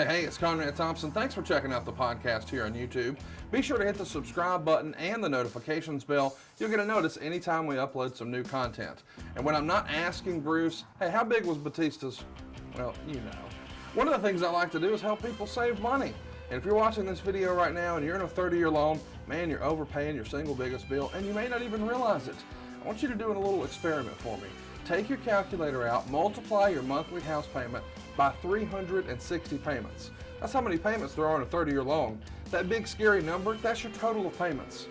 Hey, it's Conrad Thompson. Thanks for checking out the podcast here on YouTube. Be sure to hit the subscribe button and the notifications bell. You'll get a notice anytime we upload some new content. And when I'm not asking Bruce, hey, how big was Batista's? Well, you know. One of the things I like to do is help people save money. And if you're watching this video right now and you're in a 30-year loan, man, you're overpaying your single biggest bill and you may not even realize it. I want you to do a little experiment for me. Take your calculator out, multiply your monthly house payment by 360 payments. That's how many payments there are on a 30-year loan. That big scary number, that's your total of payments.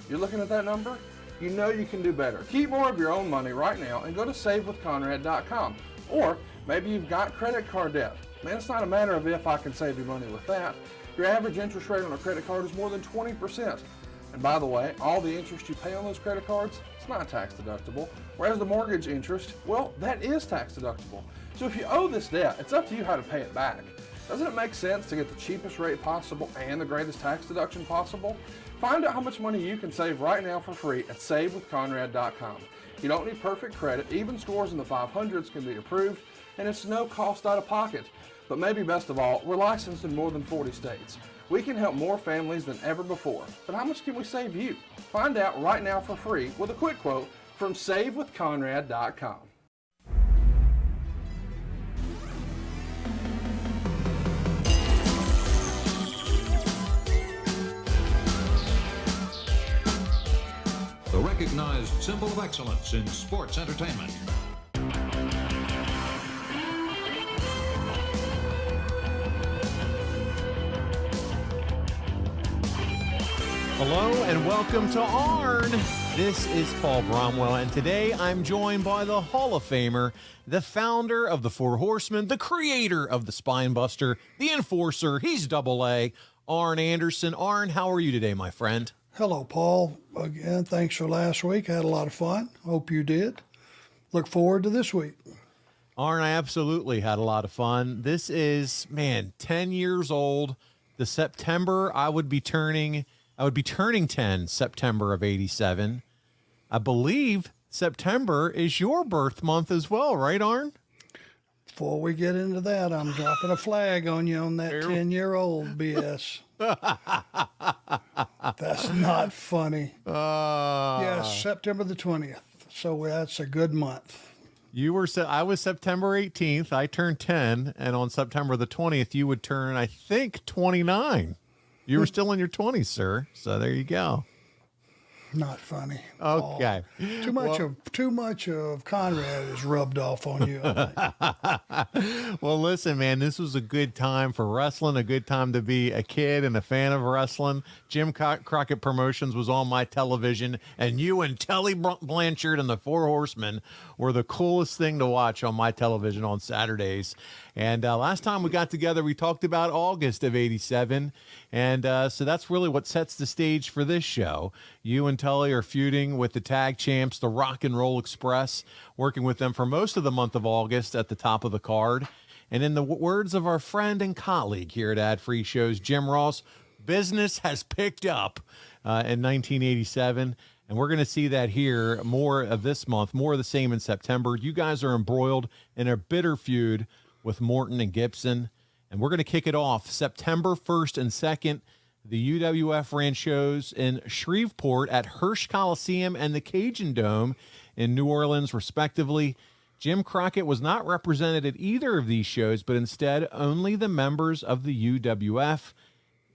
You're looking at that number? You know you can do better. Keep more of your own money right now and go to savewithconrad.com. Or maybe you've got credit card debt. Man, it's not a matter of if I can save you money with that. Your average interest rate on a credit card is more than 20%. And by the way, all the interest you pay on those credit cards, it's not tax deductible. Whereas the mortgage interest, well, that is tax deductible. So if you owe this debt, it's up to you how to pay it back. Doesn't it make sense to get the cheapest rate possible and the greatest tax deduction possible? Find out how much money you can save right now for free at savewithconrad.com. You don't need perfect credit. Even scores in the 500s can be approved, and it's no cost out of pocket. But maybe best of all, we're licensed in more than 40 states. We can help more families than ever before. But how much can we save you? Find out right now for free with a quick quote from savewithconrad.com. The recognized symbol of excellence in sports entertainment. Hello and welcome to Arn. This is Paul Bromwell, and today I'm joined by the Hall of Famer, the founder of the Four Horsemen, the creator of the Spine Buster, the Enforcer, he's double A, Arn Anderson. Arn, how are you today, my friend? Hello, Paul. Again, thanks for last week. I had a lot of fun. Hope you did. Look forward to this week. Arn, I absolutely had a lot of fun. This is, 10 years old. The September I would be turning 10 September of 87. I believe September is your birth month as well, right, Arn? Before we get into that, I'm dropping a flag on you on that 10-year-old BS. That's not funny. Yes, September the 20th. So that's a good month. I was September 18th. I turned 10, and on September the 20th, you would turn, I think, 29. You were still in your 20s, sir. So there you go. Not funny. Okay. Too much of Conrad is rubbed off on you, I think. Well, listen, man, this was a good time for wrestling, a good time to be a kid and a fan of wrestling. Jim Crockett Promotions was on my television, and you and Tully Blanchard and the Four Horsemen were the coolest thing to watch on my television on Saturdays. And last time we got together, we talked about August of 87. And so that's really what sets the stage for this show. You and Tully are feuding with the tag champs, the Rock and Roll Express, working with them for most of the month of August at the top of the card. And in the words of our friend and colleague here at Ad Free Shows, Jim Ross, business has picked up in 1987. And we're going to see that here more of this month, more of the same in September. You guys are embroiled in a bitter feud with Morton and Gibson. And we're going to kick it off September 1st and 2nd. The UWF ran shows in Shreveport at Hirsch Coliseum and the Cajun Dome in New Orleans, respectively. Jim Crockett was not represented at either of these shows, but instead only the members of the UWF.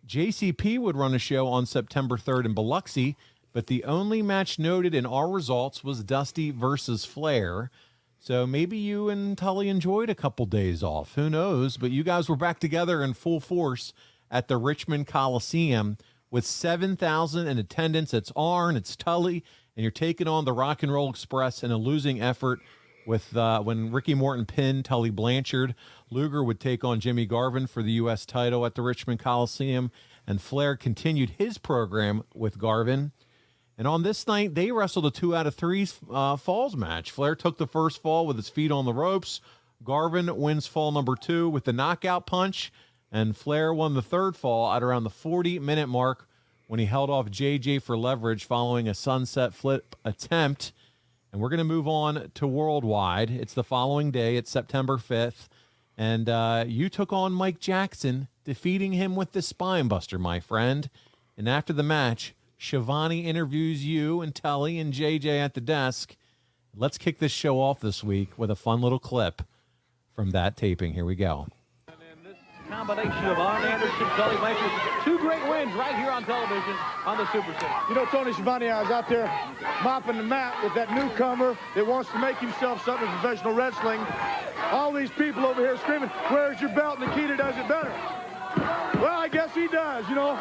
JCP would run a show on September 3rd in Biloxi, but the only match noted in our results was Dusty versus Flair. So maybe you and Tully enjoyed a couple days off. Who knows? But you guys were back together in full force at the Richmond Coliseum with 7,000 in attendance. It's Arn, it's Tully, and you're taking on the Rock and Roll Express in a losing effort with when Ricky Morton pinned Tully Blanchard. Luger would take on Jimmy Garvin for the U.S. title at the Richmond Coliseum, and Flair continued his program with Garvin. And on this night, they wrestled a 2 out of 3 falls match. Flair took the first fall with his feet on the ropes. Garvin wins fall number 2 with the knockout punch. And Flair won the third fall at around the 40-minute mark when he held off JJ for leverage following a sunset flip attempt. And we're going to move on to Worldwide. It's the following day. It's September 5th. And you took on Mike Jackson, defeating him with the spine buster, my friend. And after the match, Shivani interviews you and Tully and JJ at the desk. Let's kick this show off this week with a fun little clip from that taping. Here we go. And then this combination of Arn Anderson, Tully Blanchard, 2 great wins right here on television on the Super Series. You know, Tony Schiavone, I was out there mopping the mat with that newcomer that wants to make himself something in professional wrestling. All these people over here screaming, "Where's your belt? Nikita does it better." Well, I guess he does, you know.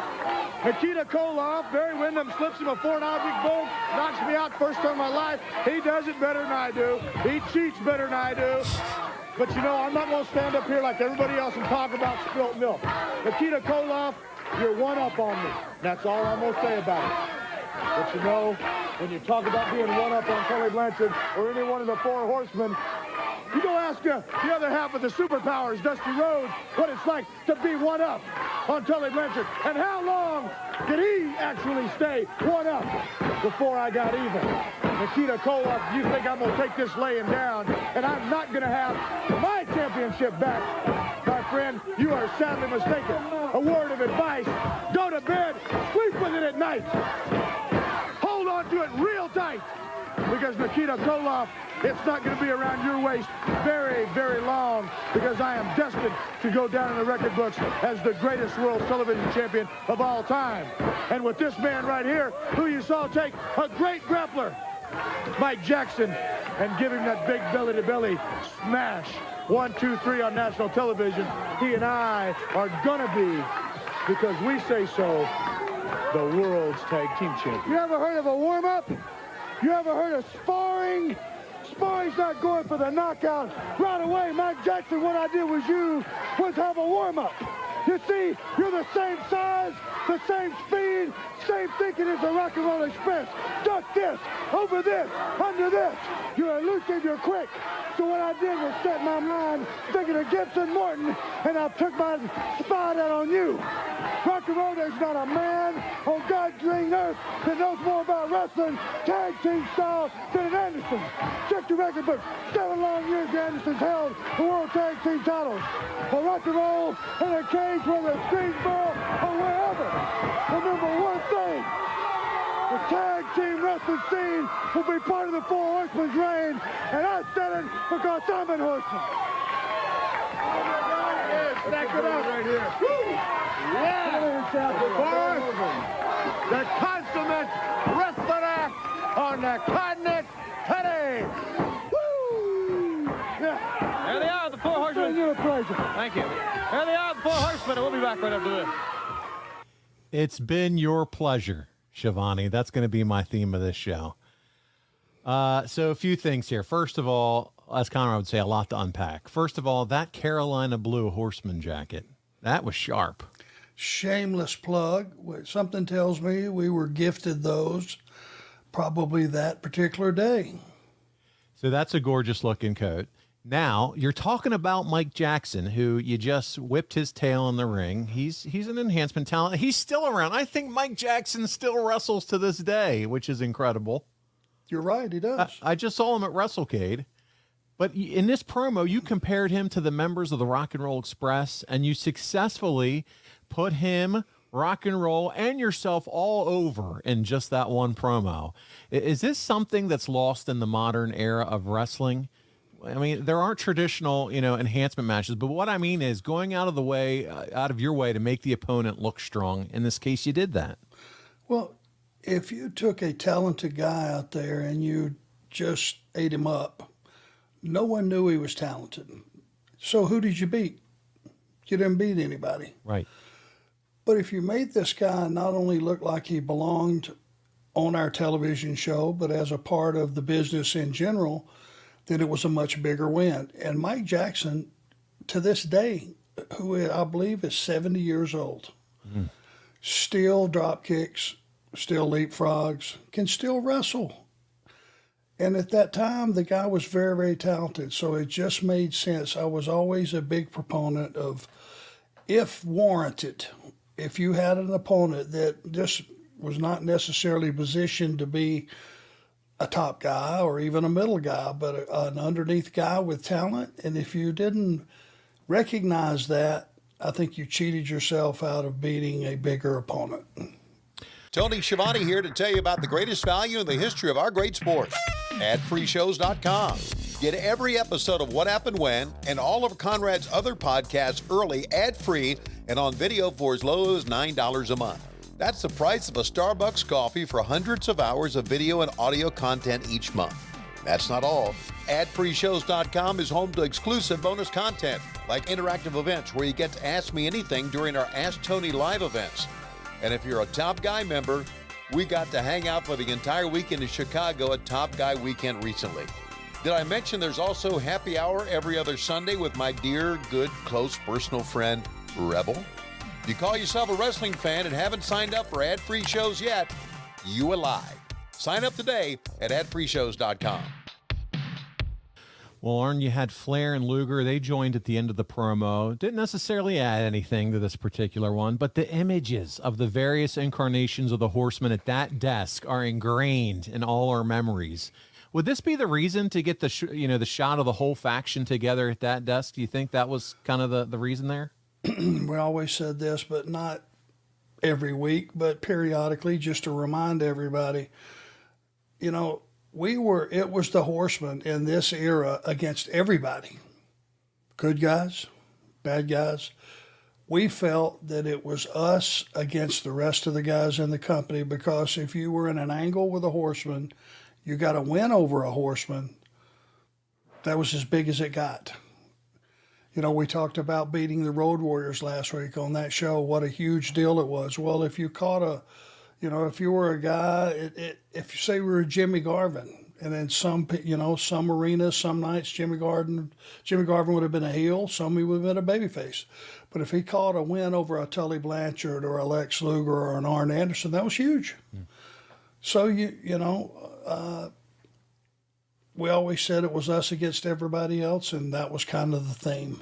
Nikita Koloff, Barry Windham slips him a foreign object bolt, knocks me out first time in my life. He does it better than I do. He cheats better than I do. But, you know, I'm not going to stand up here like everybody else and talk about spilt milk. Nikita Koloff, you're one up on me. That's all I'm going to say about it. But, you know, when you talk about being one up on Tully Blanchard or any one of the Four Horsemen, you go ask the other half of the superpowers, Dusty Rhodes, what it's like to be one up on Tully Blanchard. And how long did he actually stay one up before I got even? Nikita Koloff, you think I'm going to take this laying down, and I'm not going to have my championship back. My friend, you are sadly mistaken. A word of advice, go to bed, sleep with it at night. Hold on to it real tight, because Nikita Koloff, it's not going to be around your waist very, very long, because I am destined to go down in the record books as the greatest world television champion of all time. And with this man right here, who you saw take a great grappler, Mike Jackson, and give him that big belly-to-belly smash. 1, 2, 3 on national television. He and I are going to be, because we say so, the world's tag team champion. You ever heard of a warm-up? You ever heard of sparring? Sparring's not going for the knockout right away. Mike Jackson, what I did was have a warm-up. You see, you're the same size, the same speed, same thinking as the Rock and Roll Express. Duck this, over this, under this. You're elusive, you're quick. So what I did was set my mind thinking of Gibson Morton, and I took my spot out on you. Rock and Roll, there's not a man on God's green earth that knows more about wrestling, tag team style, than Anderson. Check the record book. 7 long years Anderson's held the World Tag Team titles. For Rock and Roll in a cage, whether it's Greensboro or wherever. Remember one thing. The tag team wrestling scene will be part of the Four Horsemen's reign, and I said it because I'm an horseman. Stack it up right here. Yeah! The consummate wrestling act on the continent today. Woo! Yeah. There they are, the Four Horsemen. It's been a pleasure. Thank you. There they are, the Four Horsemen, and we'll be back right after this. It's been your pleasure, Shivani. That's going to be my theme of this show. So a few things here. First of all, as Conrad would say, a lot to unpack. First of all, that Carolina blue Horseman jacket, that was sharp. Shameless plug. Something tells me we were gifted those probably that particular day. So that's a gorgeous looking coat. Now, you're talking about Mike Jackson, who you just whipped his tail in the ring. He's an enhancement talent. He's still around. I think Mike Jackson still wrestles to this day, which is incredible. You're right, he does. I just saw him at WrestleCade. But in this promo, you compared him to the members of the Rock and Roll Express, and you successfully put him, Rock and Roll, and yourself all over in just that one promo. Is this something that's lost in the modern era of wrestling? I mean, there aren't traditional, enhancement matches, but what I mean is going out of your way to make the opponent look strong. In this case, you did that. Well, if you took a talented guy out there and you just ate him up, no one knew he was talented. So who did you beat? You didn't beat anybody. Right. But if you made this guy not only look like he belonged on our television show, but as a part of the business in general, then it was a much bigger win. And Mike Jackson, to this day, who I believe is 70 years old, still drop kicks, still leapfrogs, can still wrestle. And at that time, the guy was very, very talented. So it just made sense. I was always a big proponent of, if warranted, if you had an opponent that just was not necessarily positioned to be a top guy or even a middle guy, but an underneath guy with talent, and if you didn't recognize that, I think you cheated yourself out of beating a bigger opponent. Tony Schiavone here to tell you about the greatest value in the history of our great sport. AdFreeShows.com. Get every episode of What Happened When and all of Conrad's other podcasts early, ad-free, and on video for as low as $9 a month. That's the price of a Starbucks coffee for hundreds of hours of video and audio content each month. That's not all. AdFreeShows.com is home to exclusive bonus content, like interactive events where you get to ask me anything during our Ask Tony live events. And if you're a Top Guy member, we got to hang out for the entire weekend in Chicago at Top Guy Weekend recently. Did I mention there's also happy hour every other Sunday with my dear, good, close personal friend, Rebel? If you call yourself a wrestling fan and haven't signed up for ad-free shows yet, you a lie. Sign up today at adfreeshows.com. Well, Arn, you had Flair and Luger. They joined at the end of the promo. Didn't necessarily add anything to this particular one, but the images of the various incarnations of the Horsemen at that desk are ingrained in all our memories. Would this be the reason to get the shot of the whole faction together at that desk? Do you think that was kind of the reason there? We always said this, but not every week, but periodically, just to remind everybody, it was the Horsemen in this era against everybody. Good guys, bad guys. We felt that it was us against the rest of the guys in the company, because if you were in an angle with a Horseman, you got to win over a Horseman. That was as big as it got. We talked about beating the Road Warriors last week on that show, what a huge deal it was. Well, if you caught if you were a guy, if you say we were Jimmy Garvin, and then some arenas, some nights, Jimmy Garvin would have been a heel, some he would have been a babyface. But if he caught a win over a Tully Blanchard or a Lex Luger or an Arn Anderson, that was huge. So, we always said it was us against everybody else, and that was kind of the theme.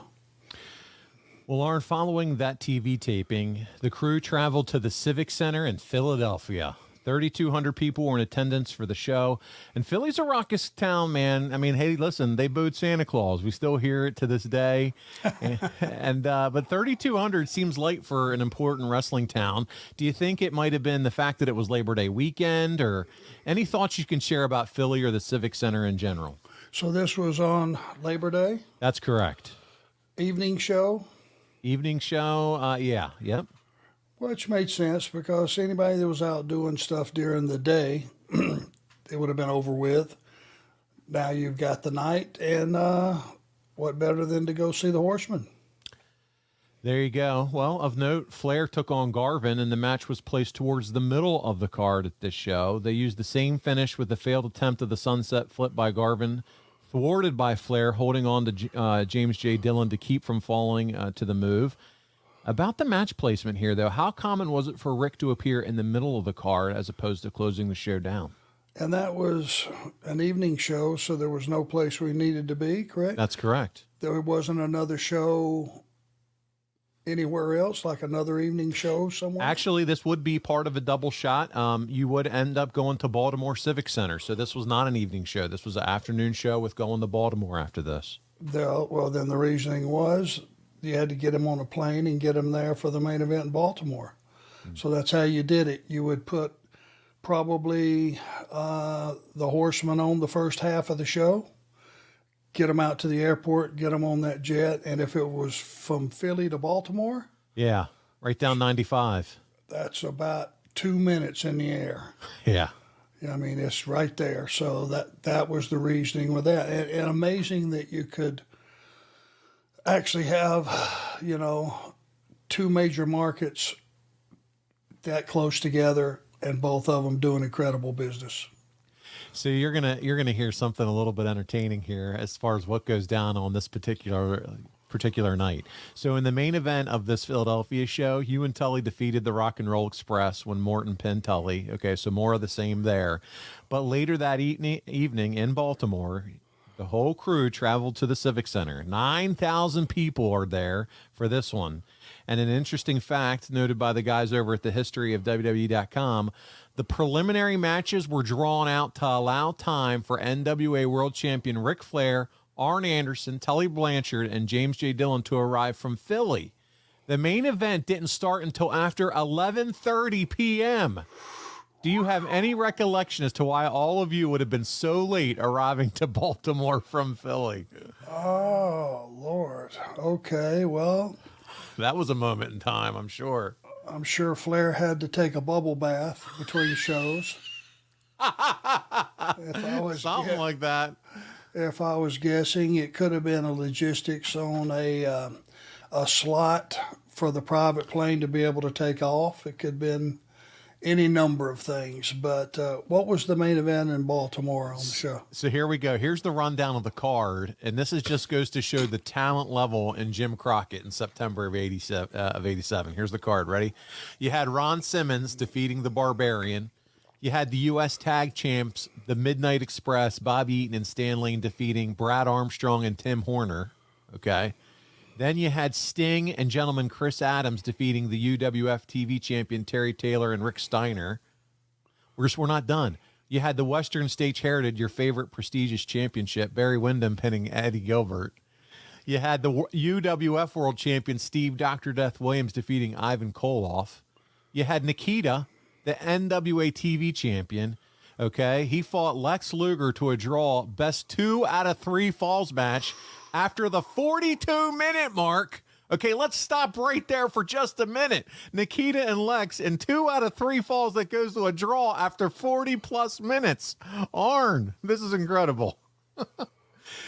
Well, Arn, following that TV taping, the crew traveled to the Civic Center in Philadelphia. 3,200 people were in attendance for the show. And Philly's a raucous town, man. I mean, hey, listen, they booed Santa Claus. We still hear it to this day. But 3,200 seems light for an important wrestling town. Do you think it might have been the fact that it was Labor Day weekend, or any thoughts you can share about Philly or the Civic Center in general? So this was on Labor Day? That's correct. Evening show? Evening show, yeah, yep. Which made sense, because anybody that was out doing stuff during the day, it would have been over with. Now you've got the night, and what better than to go see the Horsemen? There you go. Well, of note, Flair took on Garvin, and the match was placed towards the middle of the card at this show. They used the same finish with the failed attempt of the sunset flip by Garvin, thwarted by Flair holding on to James J. Dillon to keep from falling to the move. About the match placement here, though, how common was it for Rick to appear in the middle of the card as opposed to closing the show down? And that was an evening show, so there was no place we needed to be, correct? That's correct. There wasn't another show anywhere else, like another evening show somewhere? Actually, this would be part of a double shot. You would end up going to Baltimore Civic Center. So this was not an evening show. This was an afternoon show with going to Baltimore after this. Well, then the reasoning was you had to get him on a plane and get him there for the main event in Baltimore. So that's how you did it. You would put probably the Horsemen on the first half of the show, get them out to the airport, get them on that jet, and if it was from Philly to Baltimore, yeah, right down 95. That's about 2 minutes in the air. Yeah. I mean, it's right there. So that was the reasoning with that. And amazing that you could actually have, two major markets that close together and both of them doing incredible business. So you're gonna hear something a little bit entertaining here as far as what goes down on this particular night. So in the main event of this Philadelphia show, Hugh and Tully defeated the Rock and Roll Express when Morton pinned Tully. Okay, so more of the same there. But later that evening in Baltimore, the whole crew traveled to the Civic Center. 9,000 people are there for this one. And an interesting fact noted by the guys over at the history of WWE.com, the preliminary matches were drawn out to allow time for NWA World Champion Ric Flair, Arn Anderson, Tully Blanchard, and James J. Dillon to arrive from Philly. The main event didn't start until after 11:30 p.m. Do you have any recollection as to why all of you would have been so late arriving to Baltimore from Philly? Oh, Lord. Okay, well. That was a moment in time, I'm sure. I'm sure Flair had to take a bubble bath between shows. Something like that. If I was guessing, it could have been a logistics on a slot for the private plane to be able to take off. It could have been any number of things. But what was the main event in Baltimore on the show? So here we go. Here's the rundown of the card, and this just goes to show the talent level in Jim Crockett in September of '87. Here's the card. Ready? You had Ron Simmons defeating the Barbarian. You had the U.S. Tag Champs, the Midnight Express, Bobby Eaton and Stan Lane defeating Brad Armstrong and Tim Horner. Okay. Then you had Sting and gentleman Chris Adams defeating the UWF TV champion Terry Taylor and Rick Steiner. We're not done. You had the Western States Heritage, your favorite prestigious championship, Barry Windham pinning Eddie Gilbert. You had the UWF World Champion Steve Dr. Death Williams defeating Ivan Koloff. You had Nikita, the NWA TV champion. Okay, he fought Lex Luger to a draw, best 2 out of 3 falls match after the 42-minute mark. Okay, let's stop right there for just a minute. Nikita and Lex in 2 out of 3 falls that goes to a draw after 40-plus minutes. Arn, this is incredible.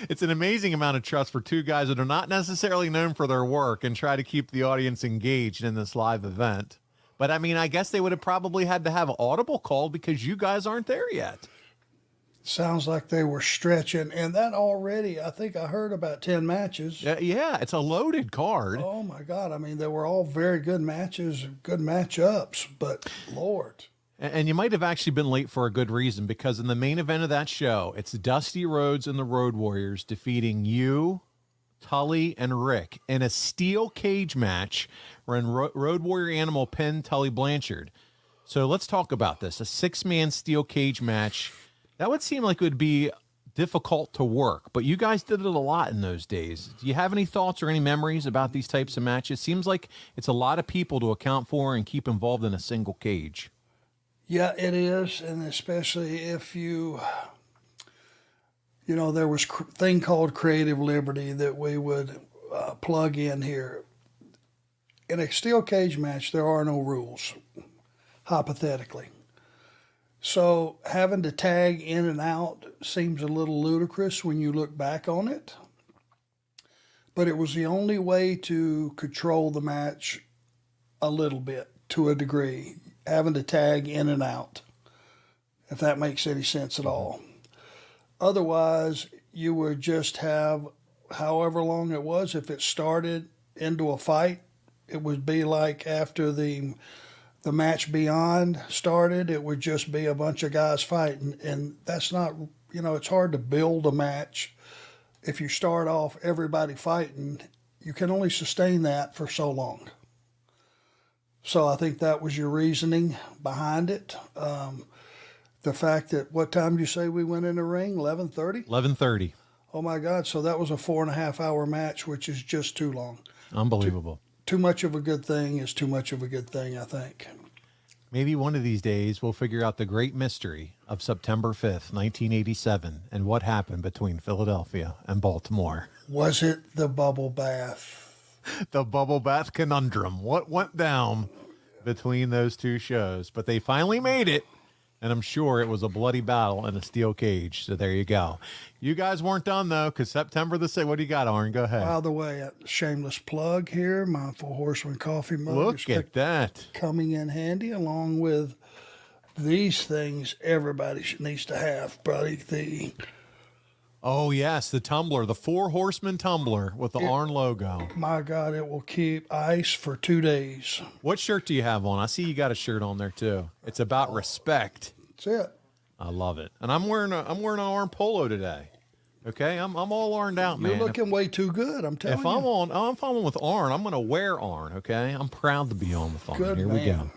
It's an amazing amount of trust for 2 guys that are not necessarily known for their work and try to keep the audience engaged in this live event. But, I mean, I guess they would have probably had to have audible called because you guys aren't there yet. Sounds like they were stretching. And that already, I think I heard about 10 matches. Yeah, it's a loaded card. Oh, my God. I mean, they were all very good matches, good matchups. But, Lord. And you might have actually been late for a good reason, because in the main event of that show, it's Dusty Rhodes and the Road Warriors defeating you, Tully, and Rick in a steel cage match wherein Road Warrior Animal pinned Tully Blanchard. So let's talk about this. A 6-man steel cage match. That would seem like it would be difficult to work, but you guys did it a lot in those days. Do you have any thoughts or any memories about these types of matches? Seems like it's a lot of people to account for and keep involved in a single cage. Yeah, it is, and especially if there was a thing called creative liberty that we would plug in here. In a steel cage match, there are no rules, hypothetically. So having to tag in and out seems a little ludicrous when you look back on it. But it was the only way to control the match a little bit, to a degree, having to tag in and out, if that makes any sense at all. Otherwise, you would just have however long it was. If it started into a fight, it would be like after the match beyond started, it would just be a bunch of guys fighting. And that's not, it's hard to build a match. If you start off everybody fighting, you can only sustain that for so long. So I think that was your reasoning behind it. The fact that, what time did you say we went in the ring? 11:30? 11:30. Oh, my God. So that was a 4.5-hour match, which is just too long. Unbelievable. Too much of a good thing is too much of a good thing, I think. Maybe one of these days we'll figure out the great mystery of September 5th, 1987, and what happened between Philadelphia and Baltimore. Was it the bubble bath? The bubble bath conundrum. What went down between those 2 shows? But they finally made it. And I'm sure it was a bloody battle in a steel cage. So there you go. You guys weren't done, though, because September the 6th. What do you got, Arn? Go ahead. By the way, a shameless plug here. My Four Horsemen coffee mug. Look at that. Coming in handy, along with these things everybody needs to have, buddy. Oh, yes, the tumbler, the Four Horsemen tumbler with the Arn logo. My God, it will keep ice for 2 days. What shirt do you have on? I see you got a shirt on there, too. It's about respect. That's it. I love it. And I'm wearing an Arn polo today. Okay, I'm all Arned out, man. You're looking way too good, I'm telling you. If I'm on with Arn, I'm going to wear Arn, okay? I'm proud to be on with Arn. Good Here man. we go.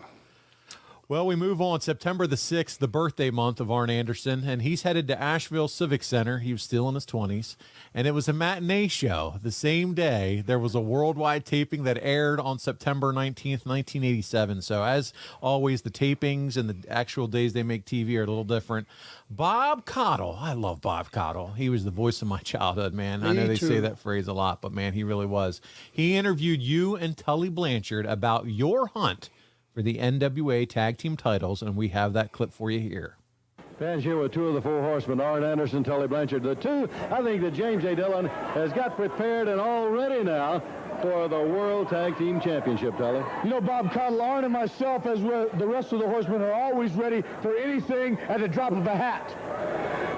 Well, we move on. September the 6th, the birthday month of Arn Anderson, and he's headed to Asheville Civic Center. He was still in his 20s, and it was a matinee show. The same day, there was a worldwide taping that aired on September 19th, 1987. So, as always, the tapings and the actual days they make TV are a little different. Bob Caudle. I love Bob Caudle. He was the voice of my childhood, man. I know they say that phrase a lot, but, man, he really was. He interviewed you and Tully Blanchard about your hunt for the NWA Tag Team titles, and we have that clip for you here. Fans here with two of the Four Horsemen, Arn Anderson, Tully Blanchard. The two, I think that James A. Dillon has got prepared and all ready now for the World Tag Team Championship, Tully. You know, Bob Caudle, Arn and myself, as the rest of the Horsemen, are always ready for anything at the drop of a hat.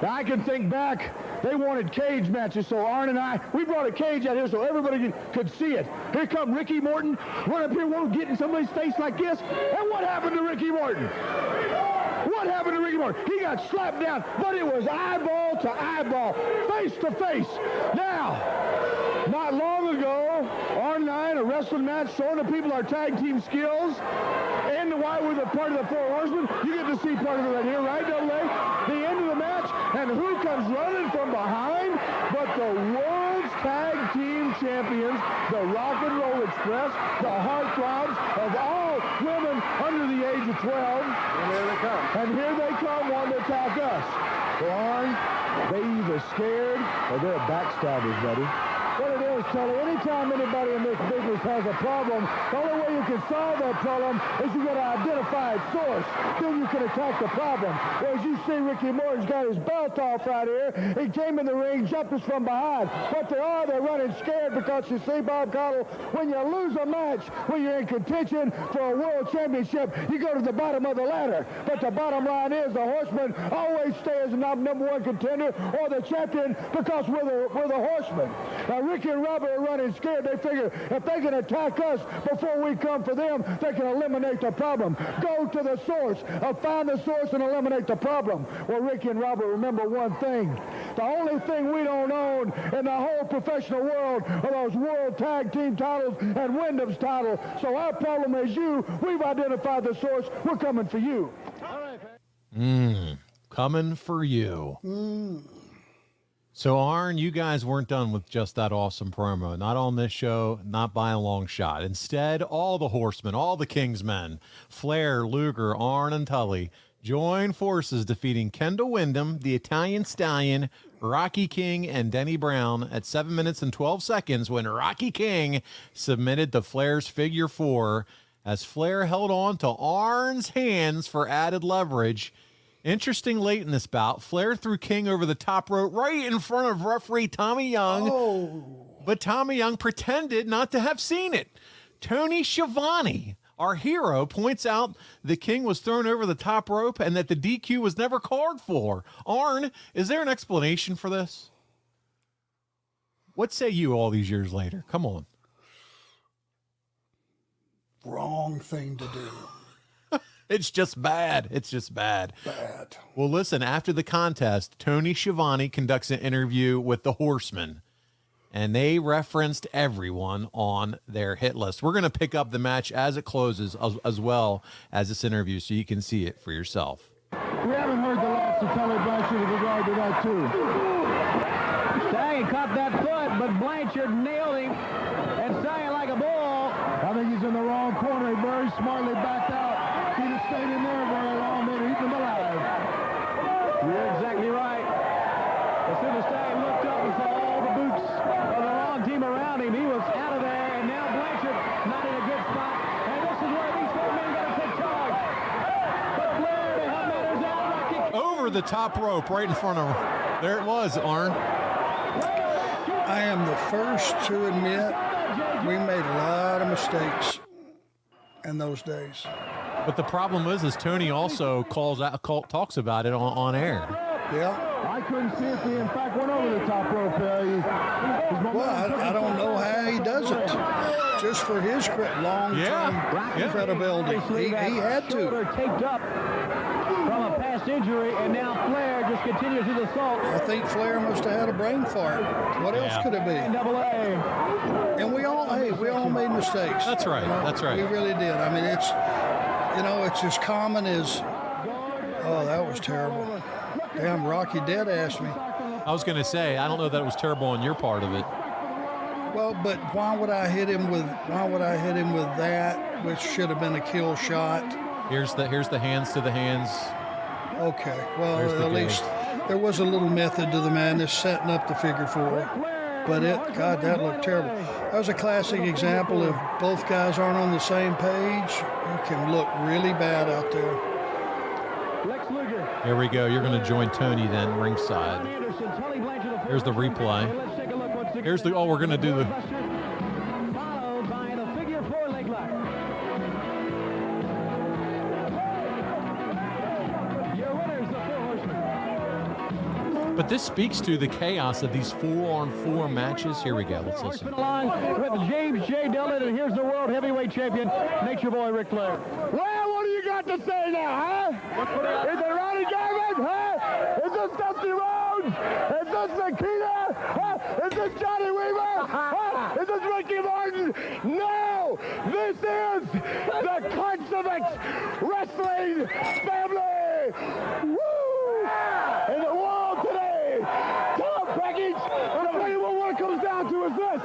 Now, I can think back, they wanted cage matches, so Arn and I, we brought a cage out here so everybody could see it. Here come Ricky Morton, run up here, won't get in somebody's face like this. And what happened to Ricky Morton? What happened to Ricky Morton? He got slapped down, but it was eyeball to eyeball, face to face. Now, not long ago, Arn and I in a wrestling match showing the people our tag team skills. And why we're the part of the Four Horsemen, you get to see part of it right here, right, Double A? The end of the match, and who comes running from behind but the world's tag team champions, the Rock and Roll Express, the heartthrobs of all women under the age of 12. And here they come. And here they come wanting to attack us. So Arn, they either scared or they're backstabbers, buddy. What it is, Tully, anytime anybody in this business has a problem, the only way you can solve that problem is you got to identify its source. Then you can attack the problem. Well, as you see, Ricky Morton's got his belt off right here. He came in the ring, jumped us from behind. But they're running scared because you see, Bob Caudle, when you lose a match, when you're in contention for a world championship, you go to the bottom of the ladder. But the bottom line is the Horsemen always stay as the number one contender or the champion because we're the Horsemen. Now, Ricky and Robert are running scared. They figure if they can attack us before we come for them, they can eliminate the problem. Go to the source. Find the source and eliminate the problem. Well, Ricky and Robert, remember one thing. The only thing we don't own in the whole professional world are those World Tag Team titles and Windham's title. So our problem is you. We've identified the source. We're coming for you. All right, Coming for you. So, Arn, you guys weren't done with just that awesome promo. Not on this show, not by a long shot. Instead, all the Horsemen, all the Kingsmen, Flair, Luger, Arn, and Tully, join forces defeating Kendall Windham, the Italian Stallion, Rocky King, and Denny Brown at 7 minutes and 12 seconds when Rocky King submitted to Flair's figure four as Flair held on to Arn's hands for added leverage. Interesting late in this bout, Flair threw King over the top rope right in front of referee Tommy Young, but Tommy Young pretended not to have seen it. Tony Schiavone, our hero, points out the King was thrown over the top rope and that the DQ was never called for. Arn, is there an explanation for this? What say you all these years later? Come on. Wrong thing to do. It's just bad. It's just bad. Bad. Well, listen, after the contest, Tony Schiavone conducts an interview with the Horsemen, and they referenced everyone on their hit list. We're going to pick up the match as it closes as well as this interview so you can see it for yourself. We haven't heard the last of Tully Blanchard with regard to that, too. Stallion caught that foot, but Blanchard nailed him, and Stallion like a bull. I think he's in the wrong corner. He very smartly backed out. He'd have stayed in there very long, they'd eaten him alive. You're exactly right. As soon as Stallion looked up and saw all the boots of the wrong team around him, he was out of there, and now Blanchard not in a good spot. And this is where these four men got to take charge. But Flair, to help matters out, Rocky. Over the top rope right in front of her. There it was, Arn. I am the first to admit we made a lot of mistakes in those days. But the problem is Tony also talks about it on air. Yeah. I couldn't see it. He, in fact, went over the top rope. Well, I don't know how he does it. Just for his long-term credibility. He had to. Taped up from a past injury, and now Flair just continues his assault. I think Flair must have had a brain fart. What else could it be? NWA. And we all made mistakes. That's right. You know, That's right. We really did. I mean, you know, it's as common as, oh, that was terrible. Damn, Rocky dead asked me. I was going to say, I don't know that it was terrible on your part of it. Well, but why would I hit him with that, which should have been a kill shot? Here's the hands to the hands. Okay, well, There's at least there was a little method to the madness, setting up the figure four. But God, that looked terrible. That was a classic example. If both guys aren't on the same page, you can look really bad out there. Lex Luger. Here we go. You're going to join Tony then ringside. Here's the replay. Here's the, oh, we're going to do the. Followed by the figure four leg lock. Your winners, the Four Horsemen. But this speaks to the chaos of these 4-on-4 matches. Here we go. Let's listen. Along with James J. Dillon, and here's the world heavyweight champion, Nature Boy Ric Flair. Well, what do you got to say now, huh? Is it Ronnie Garvin, huh? Is this Dusty Rhodes? Is this Nikita? Huh? Is this Johnny Weaver? Huh? Is this Ricky Martin? No! This is the Consummate Wrestling Family! Woo! In the world today, top package, and I'll tell you what it comes down to is this.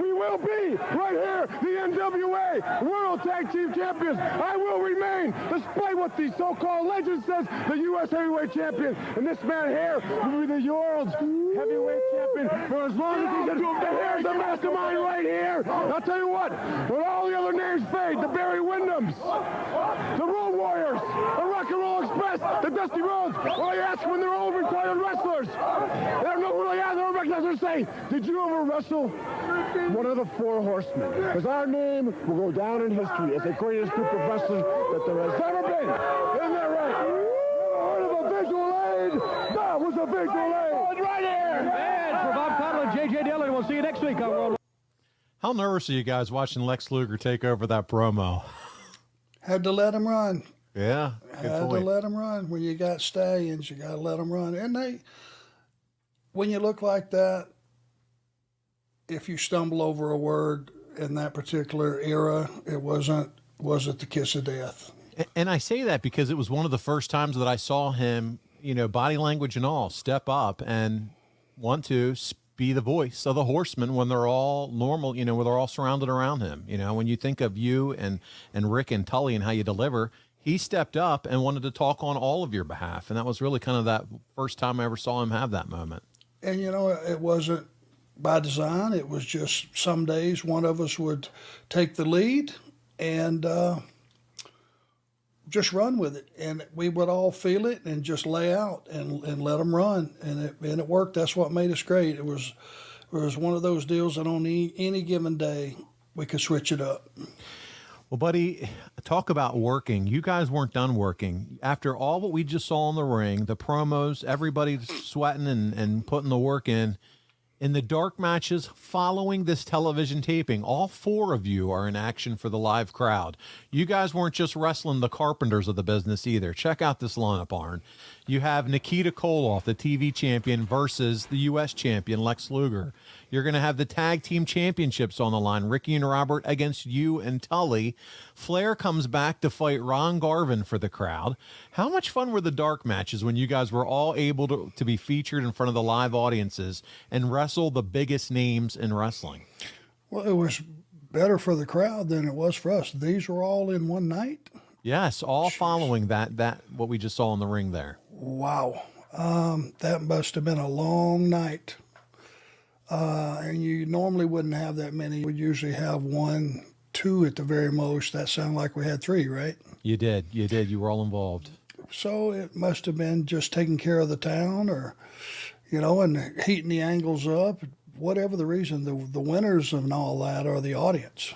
We will be right here, the NWA World Tag Team Champions. I will remain, despite what the so-called legend says, the U.S. Heavyweight Champion. And this man here will be the world's heavyweight champion for as long as he can. And here's the mastermind right here. I'll tell you what, when all the other names fade, the Barry Windhams, the Road Warriors, the Rock and Roll Express, the Dusty Rhodes, well, I ask when they're old retired wrestlers. They don't know who they are. They don't recognize what they're saying. Did you ever wrestle one of the Four Horsemen? Because our name will go down in history as the greatest group of wrestlers that there has ever been. Isn't that right? Never heard of a visual aid? That was a visual aid. Right here. And for Bob Cottle and J.J. Dillon, we'll see you next week on World. How nervous are you guys watching Lex Luger take over that promo? Had to let him run. Yeah, good Had point. to let them run. When you got stallions, you got to let them run. And when you look like that, if you stumble over a word in that particular era, it wasn't the kiss of death. And I say that because it was one of the first times that I saw him, you know, body language and all, step up and want to be the voice of the Horsemen when they're all normal, you know, when they're all surrounded around him. You know, when you think of you and Rick and Tully and how you deliver, he stepped up and wanted to talk on all of your behalf. And that was really kind of that first time I ever saw him have that moment. And, you know, it wasn't by design. It was just some days one of us would take the lead and just run with it. And we would all feel it and just lay out and let them run. And it worked. That's what made us great. It was one of those deals that on any given day we could switch it up. Well, buddy, talk about working. You guys weren't done working. After all what we just saw in the ring, the promos, everybody sweating and putting the work in the dark matches following this television taping, all four of you are in action for the live crowd. You guys weren't just wrestling the carpenters of the business either. Check out this lineup, Arn. You have Nikita Koloff, the TV champion, versus the U.S. champion, Lex Luger. You're going to have the tag team championships on the line, Ricky and Robert against you and Tully. Flair comes back to fight Ron Garvin for the crowd. How much fun were the dark matches when you guys were all able to be featured in front of the live audiences and wrestle the biggest names in wrestling? Well, it was better for the crowd than it was for us. These were all in one night. Yes, all following that what we just saw in the ring there. Wow. That must have been a long night. And you normally wouldn't have that many. We'd usually have 1, 2 at the very most. That sounded like we had 3, right? You did. You were all involved. So it must have been just taking care of the town or, you know, and heating the angles up. Whatever the reason, the winners and all that are the audience.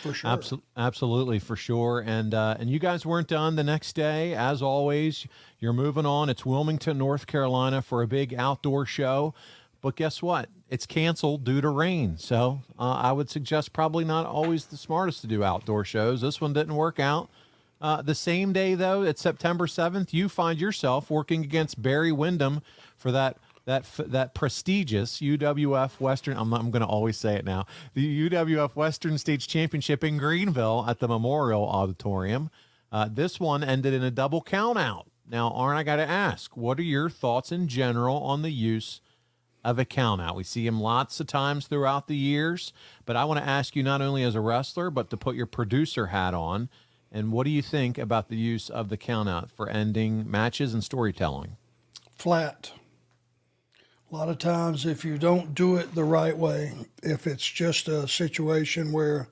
For sure. Absolutely, for sure. And you guys weren't done the next day. As always, you're moving on. It's Wilmington, North Carolina for a big outdoor show. But guess what? It's canceled due to rain. So I would suggest probably not always the smartest to do outdoor shows. This one didn't work out. The same day, though, it's September 7th, you find yourself working against Barry Windham for that prestigious UWF Western, I'm going to always say it now, the UWF Western States Championship in Greenville at the Memorial Auditorium. This one ended in a double count out. Now, Arn, I got to ask, what are your thoughts in general on the use of a count out? We see him lots of times throughout the years, but I want to ask you not only as a wrestler, but to put your producer hat on. And what do you think about the use of the count out for ending matches and storytelling? Flat. A lot of times, if you don't do it the right way, if it's just a situation where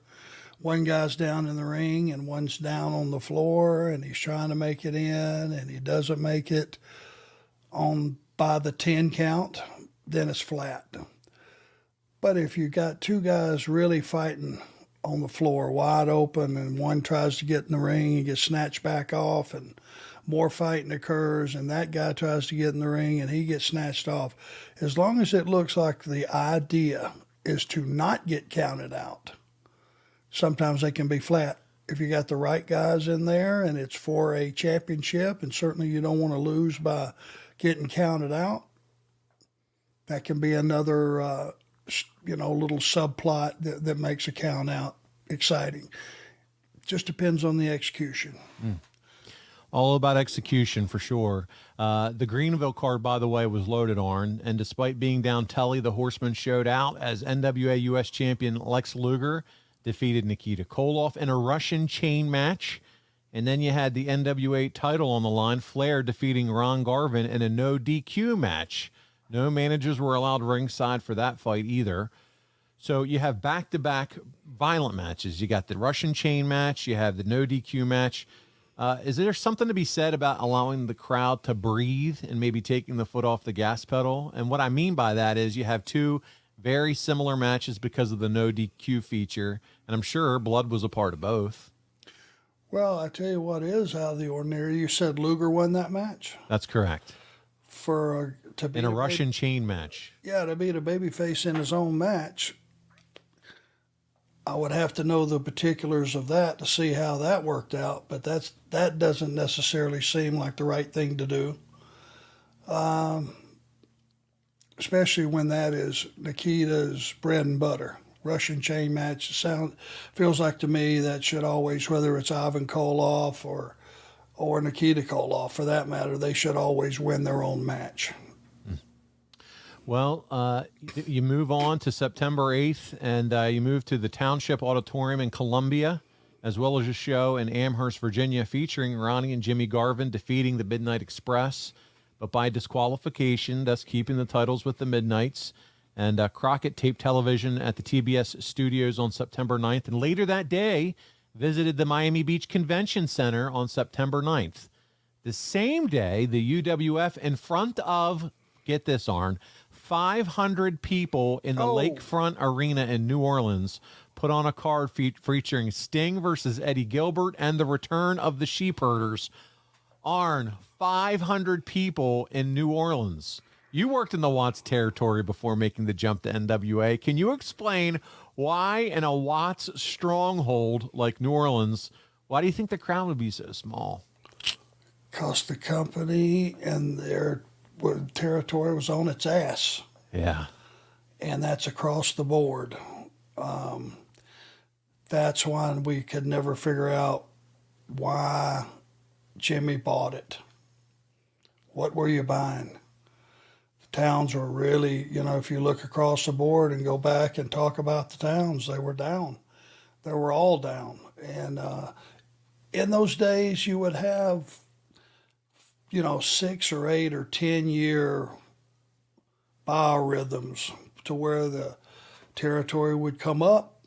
one guy's down in the ring and one's down on the floor and he's trying to make it in and he doesn't make it on by the 10 count, then it's flat. But if you got two guys really fighting on the floor wide open and one tries to get in the ring and gets snatched back off and more fighting occurs and that guy tries to get in the ring and he gets snatched off, as long as it looks like the idea is to not get counted out, sometimes they can be flat. If you got the right guys in there and it's for a championship, and certainly you don't want to lose by getting counted out, that can be another, little subplot that makes a count out exciting. Just depends on the execution. All about execution for sure. The Greenville card, by the way, was loaded, Arn, and despite being down Tully, the Horsemen showed out as NWA U.S. champion Lex Luger defeated Nikita Koloff in a Russian chain match. And then you had the NWA title on the line, Flair defeating Ron Garvin in a no DQ match. No managers were allowed ringside for that fight either. So you have back-to-back violent matches. You got the Russian chain match. You have the no DQ match. Is there something to be said about allowing the crowd to breathe and maybe taking the foot off the gas pedal? And what I mean by that is you have two very similar matches because of the no DQ feature, and I'm sure blood was a part of both. Well, I tell you what is out of the ordinary. You said Luger won that match? That's correct. To be in a Russian chain match. Yeah, to beat a babyface in his own match. I would have to know the particulars of that to see how that worked out, but that doesn't necessarily seem like the right thing to do. Especially when that is Nikita's bread and butter. Russian chain match feels like to me that should always, whether it's Ivan Koloff or Nikita Koloff for that matter, they should always win their own match. Well, you move on to September 8th, and you move to the Township Auditorium in Columbia, as well as a show in Amherst, Virginia, featuring Ronnie and Jimmy Garvin defeating the Midnight Express, but by disqualification, thus keeping the titles with the Midnights. And Crockett taped television at the TBS studios on September 9th, and later that day visited the Miami Beach Convention Center on September 9th. The same day, the UWF, in front of, get this, Arn, 500 people in the Lakefront Arena in New Orleans, put on a card featuring Sting versus Eddie Gilbert and the return of the Sheepherders. Arn, 500 people in New Orleans. You worked in the Watts territory before making the jump to NWA. Can you explain why in a Watts stronghold like New Orleans, why do you think the crowd would be so small? Because the company and their territory was on its ass. Yeah. And that's across the board. That's why we could never figure out why Jimmy bought it. What were you buying? The towns were really, if you look across the board and go back and talk about the towns, they were down. They were all down. And in those days, you would have, 6 or 8 or 10 year biorhythms to where the territory would come up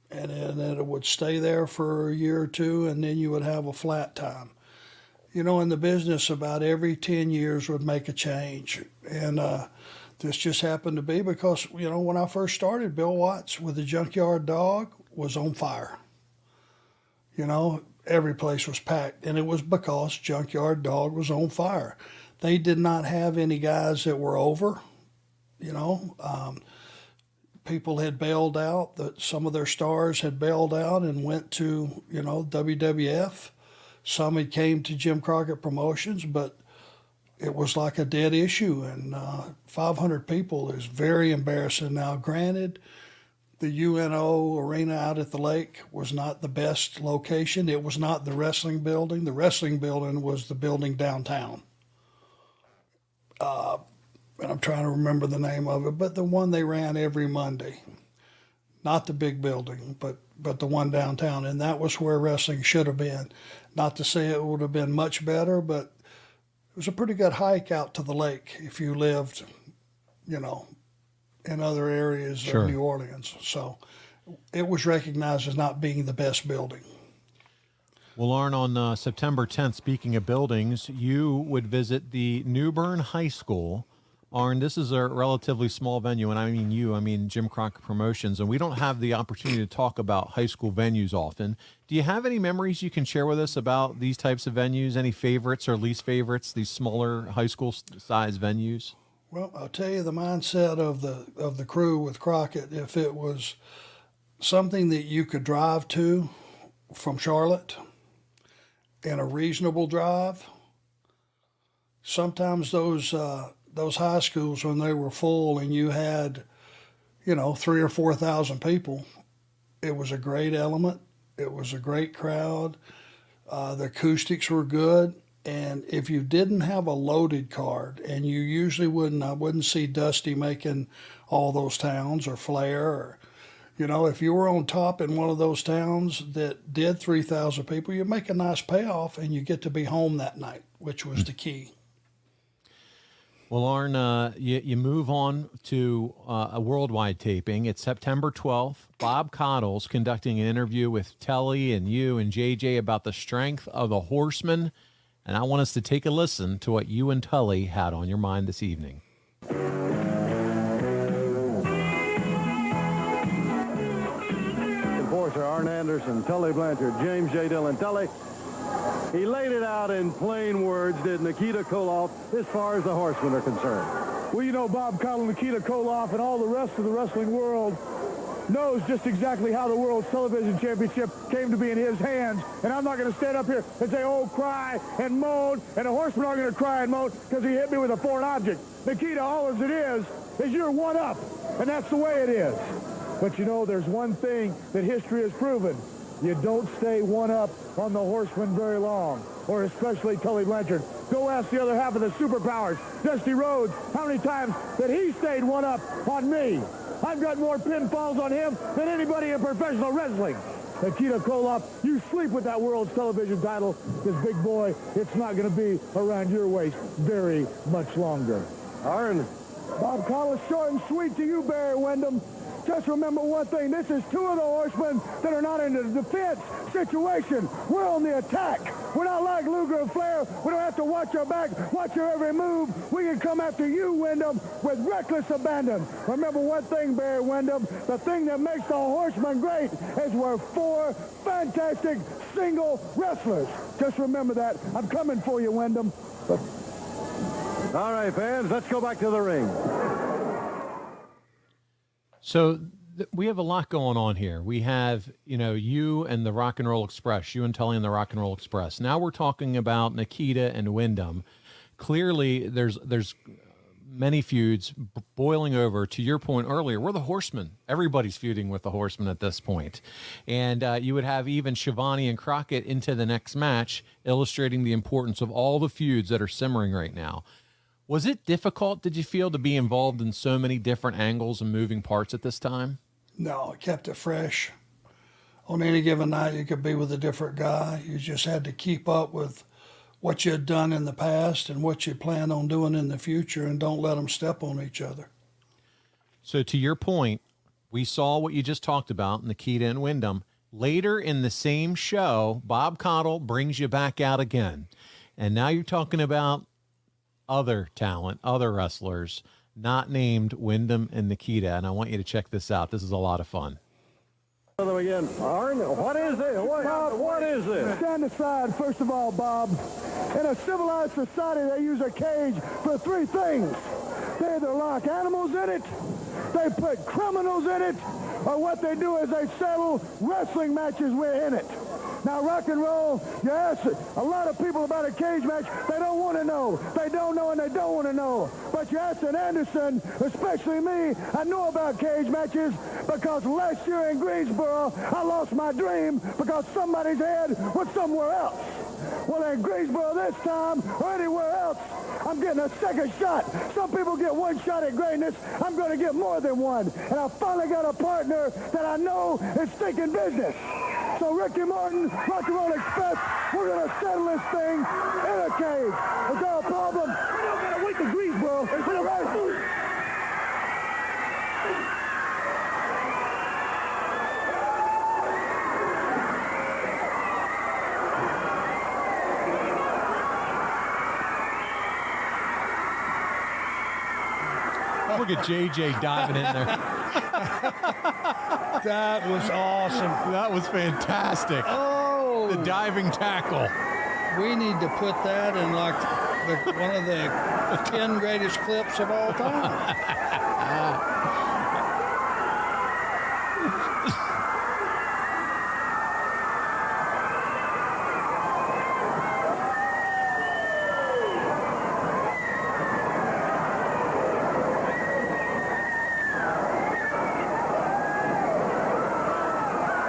and then it would stay there for a year or two, and then you would have a flat time. In the business, about every 10 years would make a change. And this just happened to be because, when I first started, Bill Watts with the Junkyard Dog was on fire. Every place was packed, and it was because Junkyard Dog was on fire. They did not have any guys that were over, people had bailed out. Some of their stars had bailed out and went to, WWF. Some had came to Jim Crockett Promotions, but it was like a dead issue, and 500 people is very embarrassing. Now, granted, The UNO arena out at the lake was not the best location. It was not the wrestling building. The wrestling building was the building downtown. And I'm trying to remember the name of it, but the one they ran every Monday. Not the big building, but the one downtown. And that was where wrestling should have been. Not to say it would have been much better, but it was a pretty good hike out to the lake if you lived, you know, in other areas Sure. of New Orleans. So it was recognized as not being the best building. Well, Arn, on September 10th, speaking of buildings, you would visit the New Bern High School. Arn, this is a relatively small venue, and I mean Jim Crockett Promotions, and we don't have the opportunity to talk about high school venues often. Do you have any memories you can share with us about these types of venues? Any favorites or least favorites, these smaller high school size venues? Well, I'll tell you the mindset of the crew with Crockett. If it was something that you could drive to from Charlotte in a reasonable drive, sometimes those high schools, when they were full and you had, 3,000 or 4,000 people, it was a great element. It was a great crowd. The acoustics were good. And if you didn't have a loaded card, and you usually I wouldn't see Dusty making all those towns or Flair, or, if you were on top in one of those towns that did 3,000 people, you make a nice payoff and you get to be home that night, which was the key. Well, Arn, you move on to a worldwide taping. It's September 12th. Bob Cottle's conducting an interview with Tully and you and JJ about the strength of the Horsemen. And I want us to take a listen to what you and Tully had on your mind this evening. Of course, Arn Anderson, Tully Blanchard, James J. Dillon. Tully, he laid it out in plain words, did Nikita Koloff, as far as the Horsemen are concerned. Well, Bob Cottle, Nikita Koloff, and all the rest of the wrestling world knows just exactly how the World Television Championship came to be in his hands. And I'm not going to stand up here and say, oh, cry and moan, and the Horsemen are going to cry and moan because he hit me with a foreign object. Nikita, all as it is you're one up, and that's the way it is. But there's one thing that history has proven. You don't stay one up on the Horsemen very long, or especially Tully Blanchard. Go ask the other half of the superpowers, Dusty Rhodes, how many times that he stayed one up on me. I've got more pinfalls on him than anybody in professional wrestling. Nikita Koloff, you sleep with that World's Television title, because, big boy, it's not going to be around your waist very much longer. Arn. Bob Collis, short and sweet to you, Barry Windham. Just remember one thing. This is two of the Horsemen that are not in a defense situation. We're on the attack. We're not like Luger and Flair. We don't have to watch our back, watch our every move. We can come after you, Windham, with reckless abandon. Remember one thing, Barry Windham. The thing that makes the Horsemen great is we're four fantastic single wrestlers. Just remember that. I'm coming for you, Windham. All right, fans, let's go back to the ring. So we have a lot going on here. We have, you and the Rock and Roll Express, you and Tully and the Rock and Roll Express. Now we're talking about Nikita and Windham. Clearly, there's many feuds boiling over. To your point earlier, we're the Horsemen. Everybody's feuding with the Horsemen at this point. And you would have even Schiavone and Crockett into the next match, illustrating the importance of all the feuds that are simmering right now. Was it difficult, did you feel, to be involved in so many different angles and moving parts at this time? No, it kept it fresh. On any given night, you could be with a different guy. You just had to keep up with what you had done in the past and what you plan on doing in the future, and don't let them step on each other. So to your point, we saw what you just talked about, Nikita and Windham. Later in the same show, Bob Cottle brings you back out again. And now you're talking about other talent, other wrestlers, not named Windham and Nikita. And I want you to check this out. This is a lot of fun. Again, Arn, what is this? What is this? Stand aside, first of all, Bob. In a civilized society, they use a cage for three things. They either lock animals in it, they put criminals in it, or what they do is they settle wrestling matches within it. Now, rock and roll, you ask a lot of people about a cage match, they don't want to know. They don't know and they don't want to know. But you ask an Anderson, especially me, I know about cage matches, because last year in Greensboro, I lost my dream because somebody's head was somewhere else. Well, in Greensboro this time, or anywhere else, I'm getting a second shot. Some people get one shot at greatness. I'm going to get more than one. And I finally got a partner that I know is thinking business. So Ricky Morton, Rock and Roll Express, we're going to settle this thing in a cage. Is there a problem? We don't got to wait to Greensboro for the wrestlers. Look at JJ diving in there. That was awesome. That was fantastic. Oh, The diving tackle. we need to put that in like one of the 10 greatest clips of all time.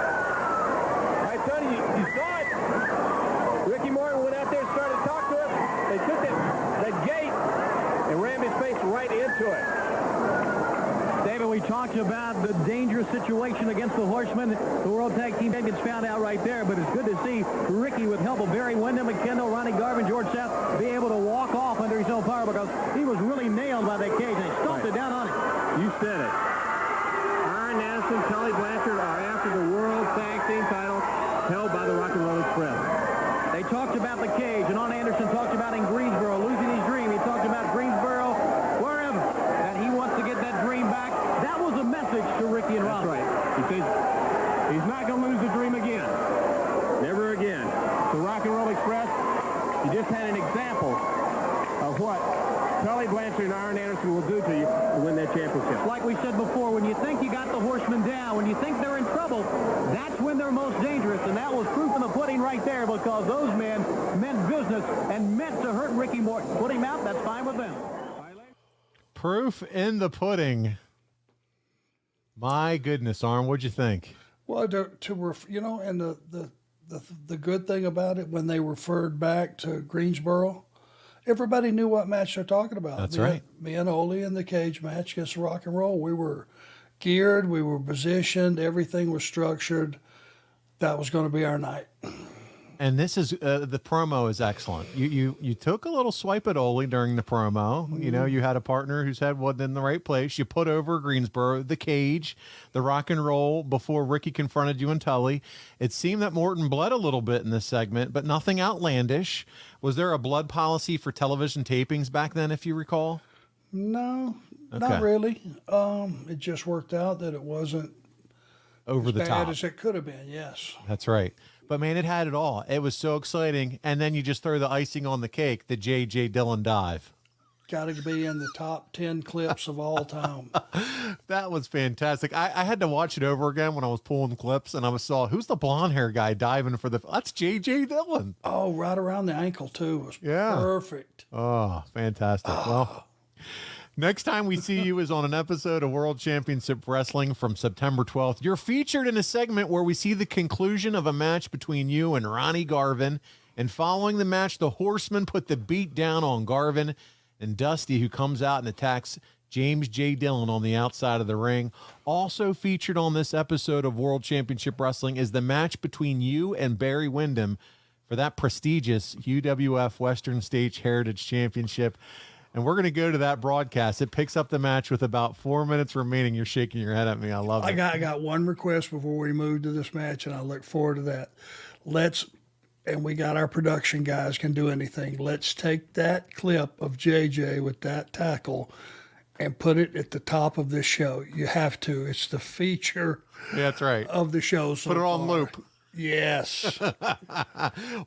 I tell you, you saw it. Ricky Morton went out there and started to talk to him. They took that gate and rammed his face right into it. David, we talked about the dangerous situation against the Horsemen. The World Tag Team Champions found out right there, but it's good to see Ricky, with help of Barry Windham, McKendall, Ronnie Garvin, George South, be able to walk off under his own power because he was really nailed by that cage and he stomped it down on him. You said it. Arn Anderson, Tully Blanchard are after the World Tag Team title held by the Rock and Roll Express. They talked about the cage, and Arn Anderson talked about in Greensboro losing his dream. He talked about Greensboro, wherever, that he wants to get that dream back. That was a message to Ricky and Rob. That's right. He says he's not going to lose the dream again. Never again. So Rock and Roll Express, you just had an example of what Tully Blanchard and Arn Anderson will do to you to win that championship. Like we said before, when you think you got the Horsemen down, when you think they're in trouble, that's when they're most dangerous, and that was proof in the pudding right there because those men meant business and meant to hurt Ricky Morton. Put him out, that's fine with them. Proof in the pudding. My goodness, Arn, what'd you think? Well, and the good thing about it, when they referred back to Greensboro, everybody knew what match they're talking about. That's right. Me and Ole in the cage match against Rock and Roll. We were geared, we were positioned, everything was structured. That was going to be our night. And this is the promo is excellent. You took a little swipe at Ole during the promo. You know, you had a partner whose head wasn't in the right place. You put over Greensboro, the cage, the Rock and Roll before Ricky confronted you and Tully. It seemed that Morton bled a little bit in this segment, but nothing outlandish. Was there a blood policy for television tapings back then, if you recall? No, Okay. not really. It just worked out that it wasn't Over as the bad top. as it could have been, yes. That's right. But, man, it had it all. It was so exciting. And then you just throw the icing on the cake, the J.J. Dillon dive. Got to be in the top 10 clips of all time. That was fantastic. I had to watch it over again when I was pulling clips, and I saw, who's the blonde hair guy diving for the... That's J.J. Dillon. Oh, right around the ankle, too. It was perfect. Oh, fantastic. Well, next time we see you is on an episode of World Championship Wrestling from September 12th. You're featured in a segment where we see the conclusion of a match between you and Ronnie Garvin. And following the match, the Horsemen put the beat down on Garvin and Dusty, who comes out and attacks James J. Dillon on the outside of the ring. Also featured on this episode of World Championship Wrestling is the match between you and Barry Windham for that prestigious UWF Western States Heritage Championship. And we're going to go to that broadcast. It picks up the match with about 4 minutes remaining. You're shaking your head at me. I love it. I got one request before we move to this match, and I look forward to that. And we got our production guys can do anything. Let's take that clip of JJ with that tackle and put it at the top of this show. You have to. It's the feature That's right. of the show. So Put it on far. loop. Yes.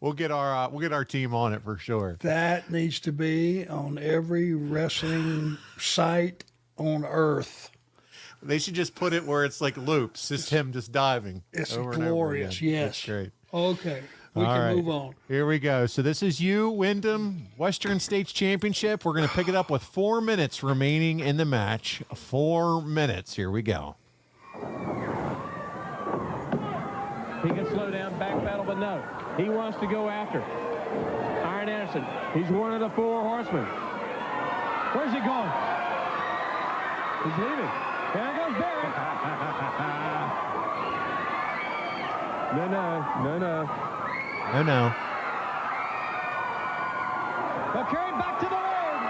We'll get our team on it for sure. That needs to be on every wrestling site on earth. They should just put it where it's like loops, just him just diving. It's over and over glorious. again. Yes. That's great. Okay. We All can right. move on. Here we go. So this is you, Windham, Western States Championship. We're going to pick it up with 4 minutes remaining in the match. 4 minutes. Here we go. He can slow down, backpedal, but no. He wants to go after Arn Anderson. He's one of the Four Horsemen. Where's he going? He's leaving. There goes Barry. No. They'll carry him back to the ring.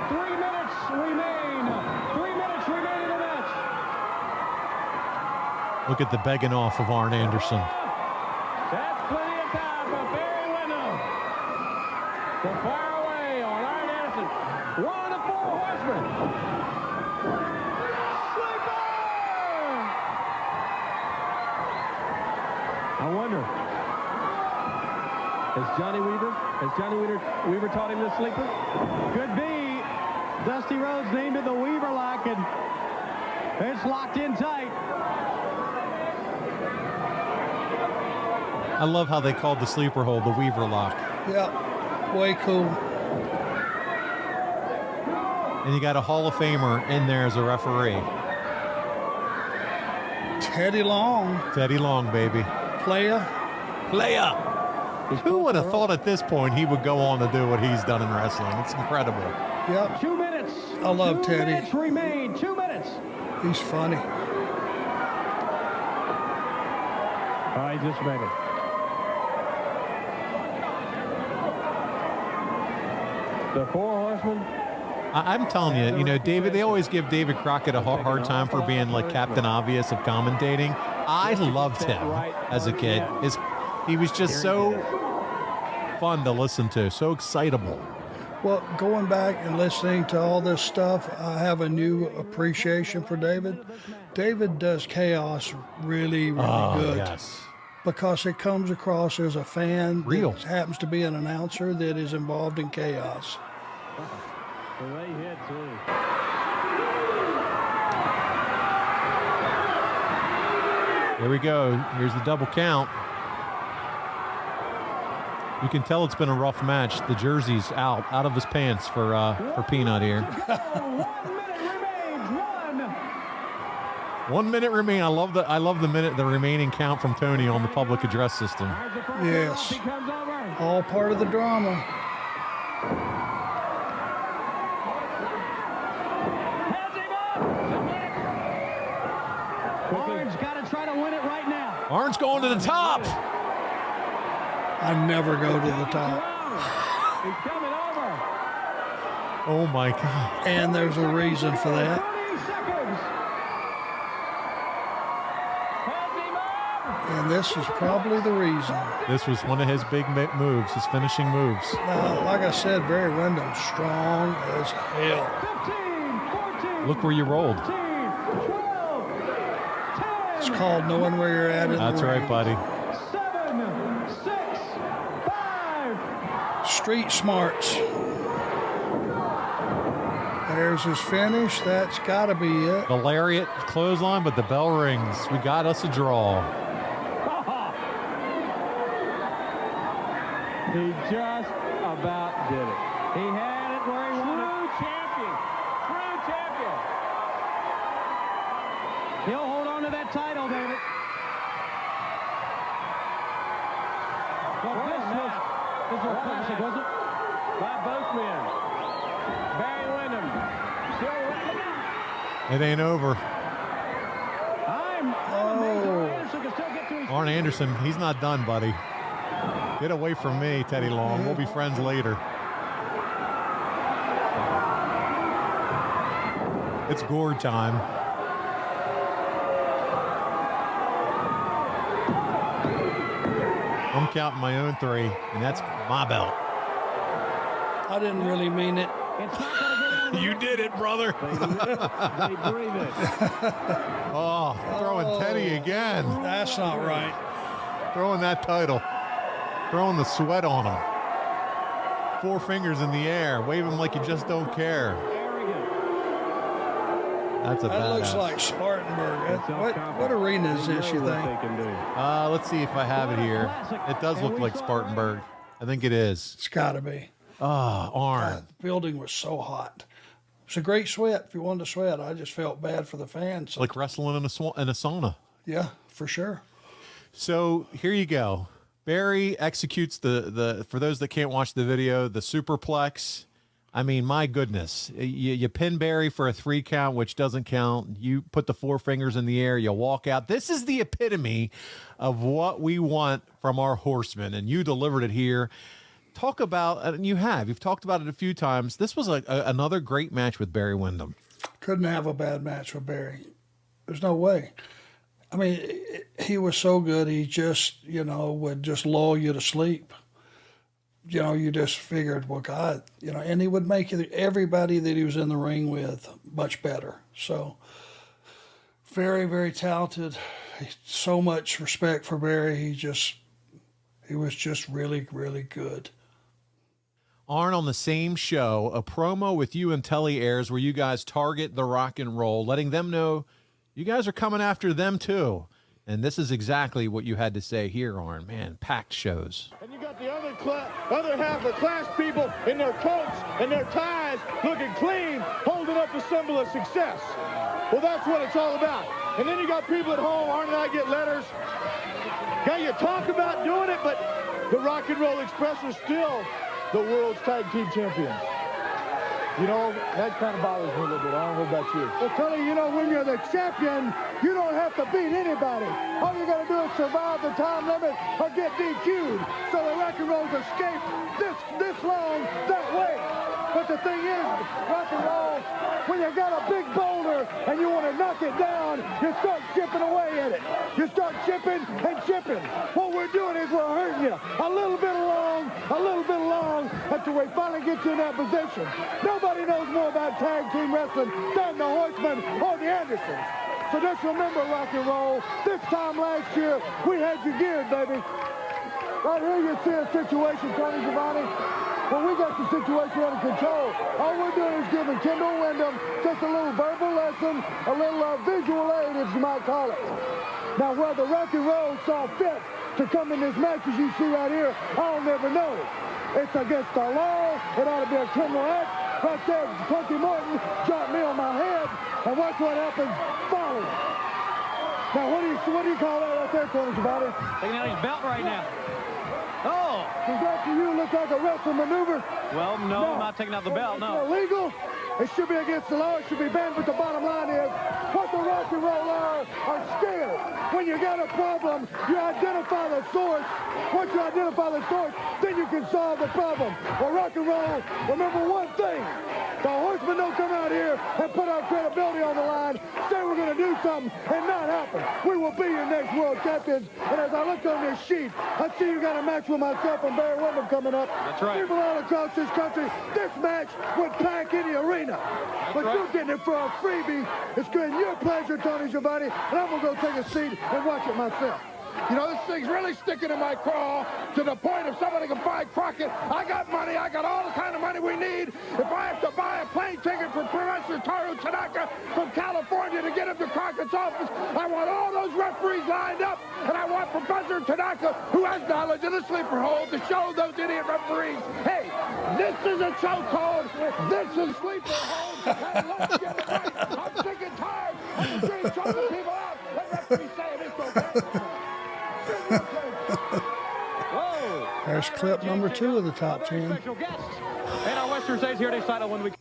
3 minutes remain. 3 minutes remain in the match. Look at the begging off of Arn Anderson. That's plenty of time for Barry Windham to fire away on Arn Anderson. One of the Four Horsemen. Sleeper! I wonder, has Johnny Weaver taught him the sleeper? Could be. Dusty Rhodes named it the Weaver lock, and it's locked in tight. I love how they called the sleeper hold the Weaver lock. Yep, way cool. And you got a Hall of Famer in there as a referee. Teddy Long, Baby. playa. Who would have thought at this point he would go on to do what he's done in wrestling? It's incredible. Yep, 2 minutes. I love 2 Teddy. minutes remain. 2 minutes. He's funny. Oh, he just made it. The Four Horsemen. I'm telling you, David, they always give David Crockett a hard time for being like Captain Obvious of commentating. I loved him as a kid. He was just so fun to listen to, so excitable. Well, going back and listening to all this stuff, I have a new appreciation for David. David does chaos really good. Yes. Because it comes across as a fan Real. that happens to be an announcer that is involved in chaos. They hit too. Here we go. Here's the double count. You can tell it's been a rough match. The jersey's out of his pants for Peanut here. 1 minute remains. 1 minute remain. I love the remaining count from Tony on the public address system. Yes. He comes over. All part of the drama. Has him up. Arn's got to try to win it right now. Arn's going to the top. I never go to the top. He's coming over. Oh my God. And there's a reason for that. 30 seconds. Has him up. And this is probably the reason. This was one of his big moves, his finishing moves. Now, like I said, Barry Windham's strong as hell. 15, 14, Look where you rolled. 15, 12, 10. It's called knowing where you're at in That's the ring. right, buddy. 7, 6, 5. Street smarts. There's his finish. That's got to be it. The lariat clothesline, but the bell rings. We got us a draw. He just about did it. He had it where he wanted. True champion. He'll hold on to that title, David. Well, this was a classic, wasn't it? By both men. Barry Windham still running out. It ain't over. I'm amazed Arn Anderson can still get to his Arn Anderson, he's not done, buddy. Get away from me, Teddy Long. We'll be friends later. It's gore time. I'm counting my own 3, and that's my belt. I didn't really mean it. It's not going to go down. You did it, brother. They breathe it. Oh, throwing Teddy again. That's not right. Throwing that title. Throwing the sweat on him. 4 fingers in the air. Wave him like you just don't care. Arrogant. That's a That badass. looks like Spartanburg. What arena is this, you What they think? can do. Let's see if I have it here. It does look like Spartanburg. I think it is. It's got to be. Ah, Arn. The building was so hot. was a great sweat. If you wanted to sweat, I just felt bad for the fans. Like wrestling in a sauna. Yeah, for sure. So here you go. Barry executes the for those that can't watch the video, the superplex. I mean, my goodness. You pin Barry for a 3 count, which doesn't count. You put the 4 fingers in the air, you walk out. This is the epitome of what we want from our horsemen, and you delivered it here. Talk about, and you've talked about it a few times. This was another great match with Barry Windham. Couldn't have a bad match with Barry. There's no way. I mean, he was so good. He just, would just lull you to sleep. You just figured, well, God, and he would make everybody that he was in the ring with much better. So very, very talented. So much respect for Barry. He was just really, really good. Arn, on the same show, a promo with you and Tully airs where you guys target the Rock and Roll, letting them know you guys are coming after them too. And this is exactly what you had to say here, Arn. Man, packed shows. And you got the other half of class people in their coats and their ties looking clean, holding up the symbol of success. Well, that's what it's all about. And then you got people at home. Arn and I get letters. Yeah, you talk about doing it, but the Rock and Roll Express are still the world's tag team champions. That kind of bothers me a little bit. I don't know about you. Well, Tully, when you're the champion, you don't have to beat anybody. All you got to do is survive the time limit or get DQ'd. So the Rock and Rolls escape this long that way. But the thing is, Rock and Roll, when you got a big boulder and you want to knock it down, you start chipping away at it. You start chipping and chipping. What we're doing is we're hurting you a little bit along, until we finally get you in that position. Nobody knows more about tag team wrestling than the Horsemen or the Andersons. So just remember, Rock and Roll, this time last year, we had you geared, baby. Right here you see a situation, Tony Schiavone. Well, we got the situation under control. All we're doing is giving Kendall Windham just a little verbal lesson, a little visual aid, if you might call it. Now, where the Rock and Roll saw fit to come in this match, as you see right here, I'll never know. It's against the law. It ought to be a criminal act. Right there, Punky Morton dropped me on my head, and watch what happens following. Now, what do you call that right there, Tony Schiavone? Taking out his belt right now. Oh! Does that to you look like a wrestling maneuver? Well, no, I'm not taking out the belt, no. It's illegal. It should be against the law. It should be banned, but the bottom line is what the Rock and Roll are scared. When you got a problem, you identify the source. Once you identify the source, then you can solve the problem. Well, Rock and Roll, remember one thing. The Horsemen don't come out here and put our credibility on the line, say we're going to do something and not happen. We will be your next world champions. And as I look on this sheet, I see you got a match with myself and Barry Windham coming up. That's right. People all across this country, this match would pack any arena. But right. you're getting it for a freebie. It's been your pleasure, Tony Schiavone, and I'm going to go take a seat and watch it myself. This thing's really sticking in my craw to the point if somebody can buy Crockett. I got money. I got all the kind of money we need. If I have to buy a plane ticket for Professor Toru Tanaka from California to get him to Crockett's office, I want all those referees lined up, and I want Professor Tanaka, who has knowledge of the sleeper hold, to show those idiot referees, hey, this is a chokehold. This is sleeper hold. And let's get it right. I'm sick and tired of the street choking people out. Let referees say it's okay. There's clip number 2 of the top 10. Special guest. And our Western States here decided when we...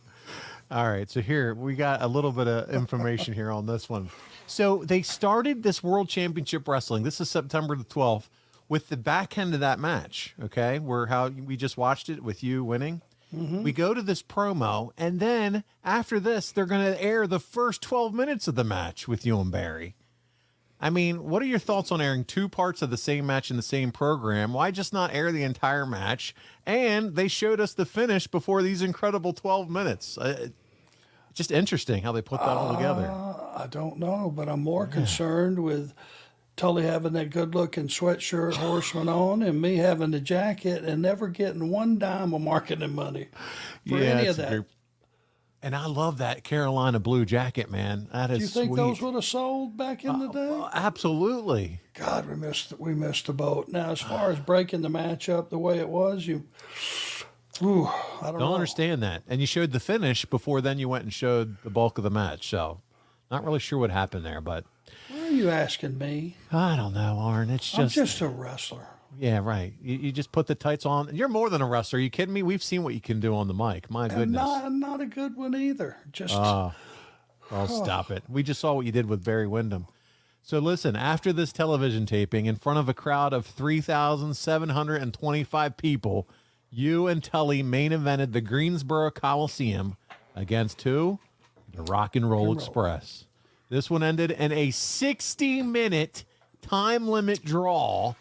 All right, so here we got a little bit of information here on this one. So they started this World Championship Wrestling. This is September the 12th with the back end of that match, okay, where how we just watched it with you winning. Mm-hmm. We go to this promo, and then after this, they're going to air the first 12 minutes of the match with you and Barry. I mean, what are your thoughts on airing 2 parts of the same match in the same program? Why just not air the entire match? And they showed us the finish before these incredible 12 minutes. Just interesting how they put that all together. I don't know, but I'm more concerned with Tully having that good-looking sweatshirt Horseman on and me having the jacket and never getting one dime of marketing money for any of that. And I love that Carolina blue jacket, man. That is sweet. Do you think those would have sold back in the day? Absolutely. God, we missed the boat. Now, as far as breaking the match up the way it was, Ooh, I don't know. understand that. And you showed the finish before then you went and showed the bulk of the match. So not really sure what happened there, but Why are you asking me? I don't know, Arn. I'm just a wrestler. Yeah, right. You just put the tights on. You're more than a wrestler. Are you kidding me? We've seen what you can do on the mic. My goodness. And not a good one either. Just Stop it. We just saw what you did with Barry Windham. So listen, after this television taping, in front of a crowd of 3,725 people, you and Tully main evented the Greensboro Coliseum against who? The Rock and Roll Express. This one ended in a 60-minute time limit draw.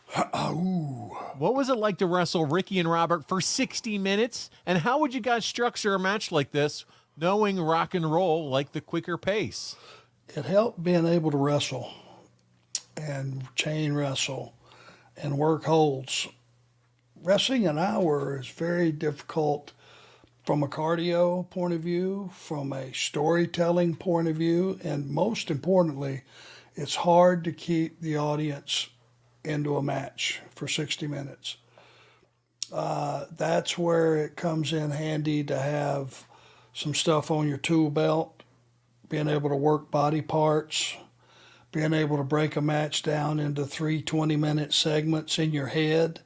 What was it like to wrestle Ricky and Robert for 60 minutes? And how would you guys structure a match like this, knowing rock and roll like the quicker pace? It helped being able to wrestle and chain wrestle and work holds. Wrestling an hour is very difficult from a cardio point of view, from a storytelling point of view, and most importantly, it's hard to keep the audience into a match for 60 minutes. That's where it comes in handy to have some stuff on your tool belt, being able to work body parts, being able to break a match down into 3 20-minute segments in your head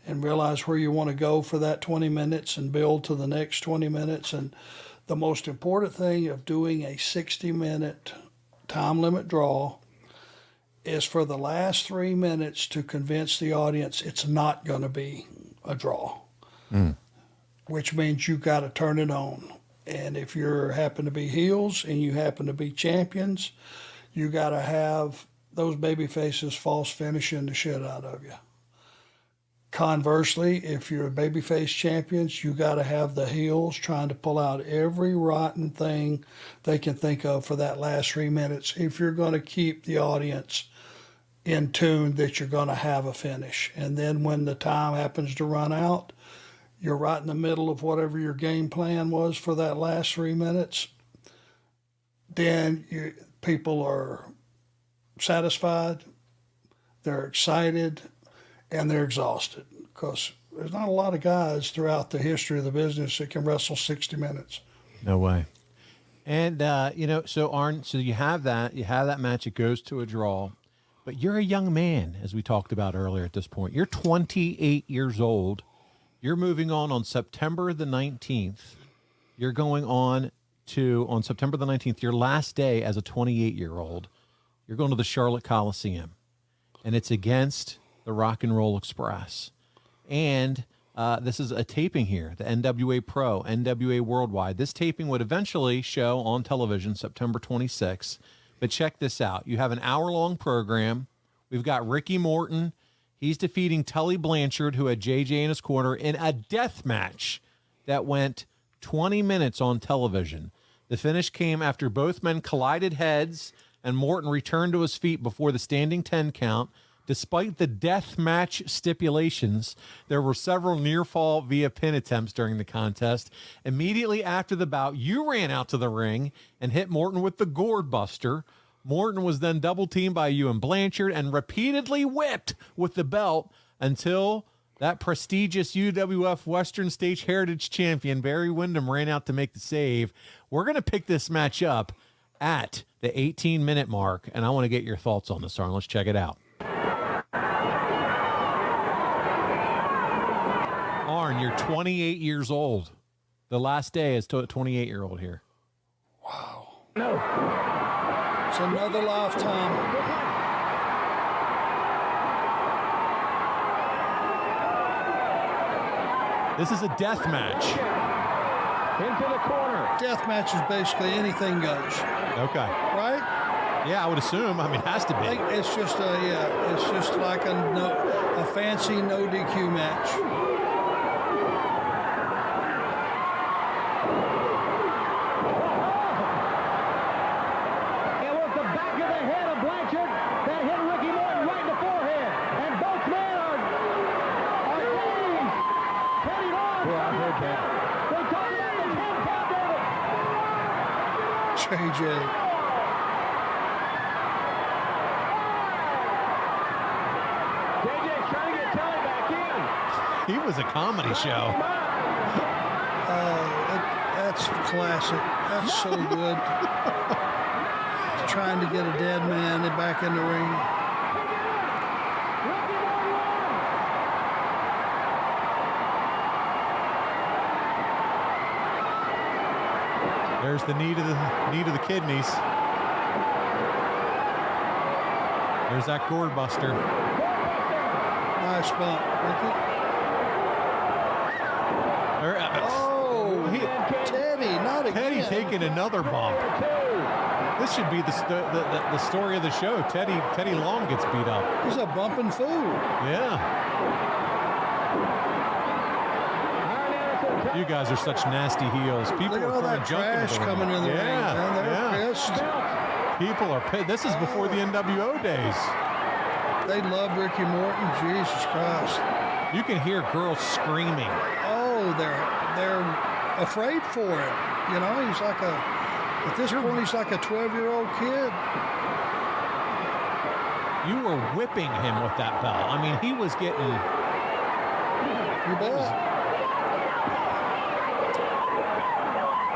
and realize where you want to go for that 20 minutes and build to the next 20 minutes. And the most important thing of doing a 60-minute time limit draw is for the last 3 minutes to convince the audience it's not going to be a draw, which means you got to turn it on. And if you happen to be heels and you happen to be champions, you got to have those baby faces false finishing the shit out of you. Conversely, if you're a babyface champions, you got to have the heels trying to pull out every rotten thing they can think of for that last 3 minutes if you're going to keep the audience in tune that you're going to have a finish. And then when the time happens to run out, you're right in the middle of whatever your game plan was for that last 3 minutes. Then people are satisfied, they're excited, and they're exhausted, because there's not a lot of guys throughout the history of the business that can wrestle 60 minutes. No way. And, so Arn, so you have that match, it goes to a draw, but you're a young man, as we talked about earlier at this point. You're 28 years old. You're moving on September the 19th. You're going on September the 19th, your last day as a 28-year-old, you're going to the Charlotte Coliseum, and it's against the Rock and Roll Express. And this is a taping here, the NWA Pro, NWA Worldwide. This taping would eventually show on television September 26th. But check this out. You have an hour-long program. We've got Ricky Morton. He's defeating Tully Blanchard, who had JJ in his corner, in a death match that went 20 minutes on television. The finish came after both men collided heads, and Morton returned to his feet before the standing 10 count. Despite the death match stipulations, there were several near-fall via pin attempts during the contest. Immediately after the bout, you ran out to the ring and hit Morton with the Gourd Buster. Morton was then double-teamed by you and Blanchard and repeatedly whipped with the belt until that prestigious UWF Western States Heritage champion, Barry Windham, ran out to make the save. We're going to pick this match up at the 18-minute mark, and I want to get your thoughts on this, Arn. Let's check it out. Arn, you're 28 years old. The last day is to a 28-year-old here. Wow. No. It's another lifetime. This is a death match. Into the corner. Death match is basically anything goes. Okay. Right? Yeah, I would assume. I mean, it has to I be. think it's just it's just like a fancy no DQ match. It was the back of the head of Blanchard that hit Ricky Morton right in the forehead. And both men are dazed. Heading on. Yeah, I heard that. They talk about the 10 count, David. JJ. JJ's trying to get Tully back in. He was a comedy show. That's classic. That's so good. Trying to get a dead man back in the ring. There's the knee to the kidneys. There's that gourd buster. Nice bump, Ricky. Teddy, not again. Teddy taking another bump. This should be the story of the show. Teddy Long gets beat up. He's a bumping fool. Yeah. You guys are such nasty heels. People Look at are all throwing that junk trash into the ring. coming in the ring. Man, they're pissed. People are pissed. This is before the NWO days. They love Ricky Morton. Jesus Christ. You can hear girls screaming. Oh, they're afraid for him. You know, he's like at this point, he's like a 12-year-old kid. You were whipping him with that belt. I mean, he was getting... You bet.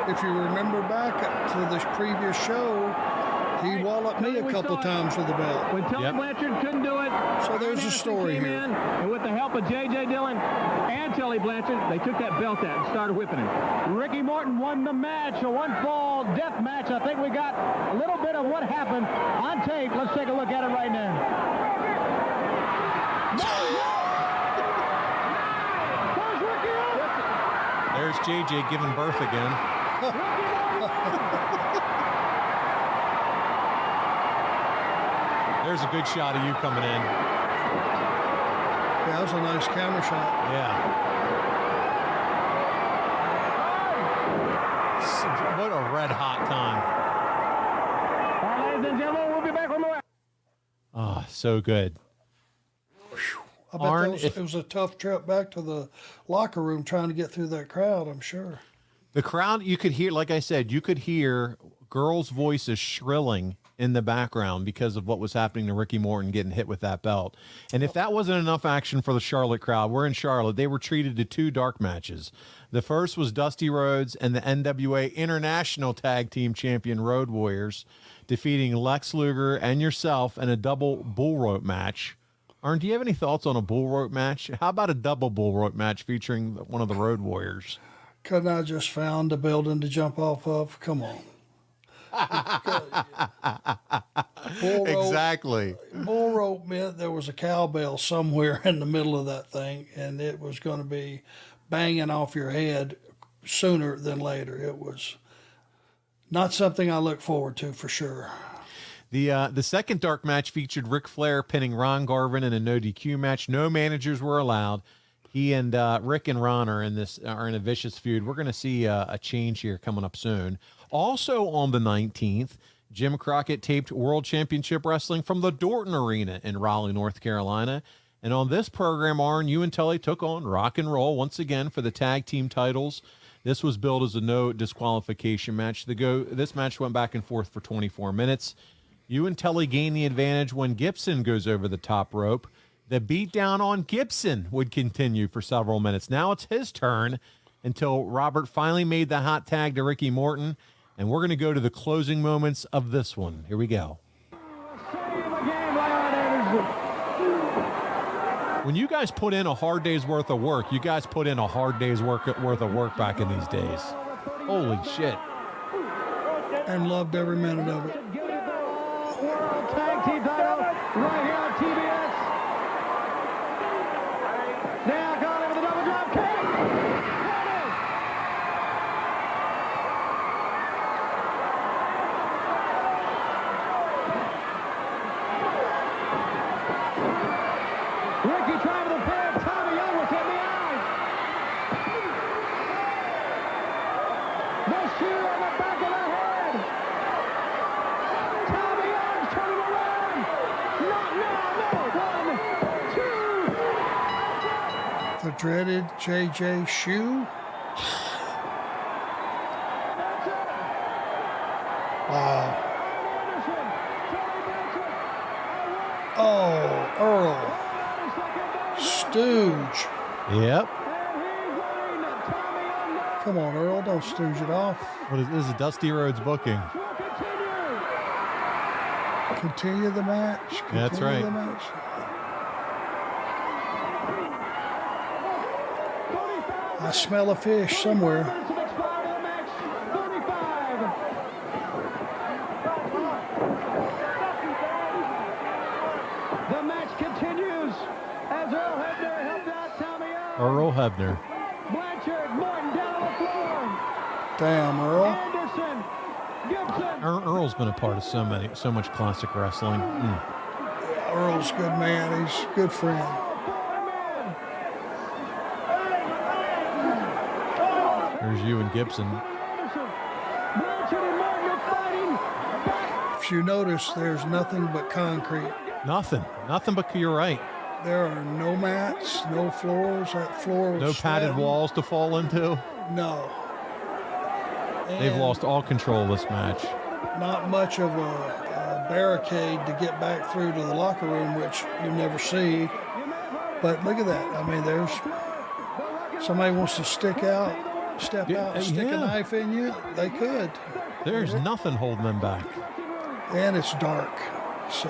If you remember back to this previous show, he walloped me a couple times with the belt. When Tully Blanchard couldn't do it, So there's a story came here. in, and with the help of J.J. Dillon and Tully Blanchard, they took that belt out and started whipping him. Ricky Morton won the match, a one-fall death match. I think we got a little bit of what happened on tape. Let's take a look at it right now. There's JJ giving birth again. There's a good shot of you coming in. Yeah, that was a nice camera shot. Yeah. What a red hot time. Ladies and gentlemen, we'll be back with more. Oh, so good. I bet Arn, it was a tough trip back to the locker room trying to get through that crowd, I'm sure. The crowd, you could hear, like I said, you could hear girls' voices shrilling in the background because of what was happening to Ricky Morton getting hit with that belt. And if that wasn't enough action for the Charlotte crowd, we're in Charlotte. They were treated to 2 dark matches. The first was Dusty Rhodes and the NWA International Tag Team Champion Road Warriors defeating Lex Luger and yourself in a double bull rope match. Arn, do you have any thoughts on a bull rope match? How about a double bull rope match featuring one of the Road Warriors? Couldn't I just found a building to jump off of? Come on. Bull rope, Exactly. bull rope meant there was a cowbell somewhere in the middle of that thing, and it was going to be banging off your head sooner than later. It was not something I look forward to for sure. The second dark match featured Ric Flair pinning Ron Garvin in a no DQ match. No managers were allowed. He and Rick and Ron are in a vicious feud. We're going to see a change here coming up soon. Also on the 19th, Jim Crockett taped World Championship Wrestling from the Dorton Arena in Raleigh, North Carolina. And on this program, Arn, you and Tully took on Rock and Roll once again for the tag team titles. This was billed as a no disqualification match. This match went back and forth for 24 minutes. You and Tully gained the advantage when Gibson goes over the top rope. The beatdown on Gibson would continue for several minutes. Now it's his turn until Robert finally made the hot tag to Ricky Morton. And we're going to go to the closing moments of this one. Here we go. When you guys put in a hard day's worth of work, you guys put in a hard day's worth of work back in these days. Holy shit. And loved every minute of it. World Tag Team title right here on TBS. Now going in with a double drop kick. Ricky trying to prepare. Tommy Young was hit in the eye. The shoe on the back of the head. Tommy Young's turning around. Not now, no. 1, 2. The dreaded JJ shoe. Wow. Oh, Earl. Stooge. Yep. Come on, Earl, don't stooge it off. What is this? Is Dusty Rhodes booking? Continue the match. That's right. The match. I smell a fish somewhere. The match continues as Earl Hebner helped out Tommy Young. Earl Hebner. Blanchard, Morton down on the floor. Damn, Earl. Anderson, Gibson. Earl's been a part of so much classic wrestling. Earl's a good man. He's a good friend. There's you and Gibson. Blanchard and Morton are fighting. If you notice, there's nothing but concrete. Nothing but you're right. There are no mats, no floors. That floor was No padded sweating. walls to fall into. No. They've And lost all control of this match. not much of a barricade to get back through to the locker room, which you never see. But look at that. I mean, there's somebody wants to step out, and stick a knife in you. They could. There's nothing holding them back. And it's dark. So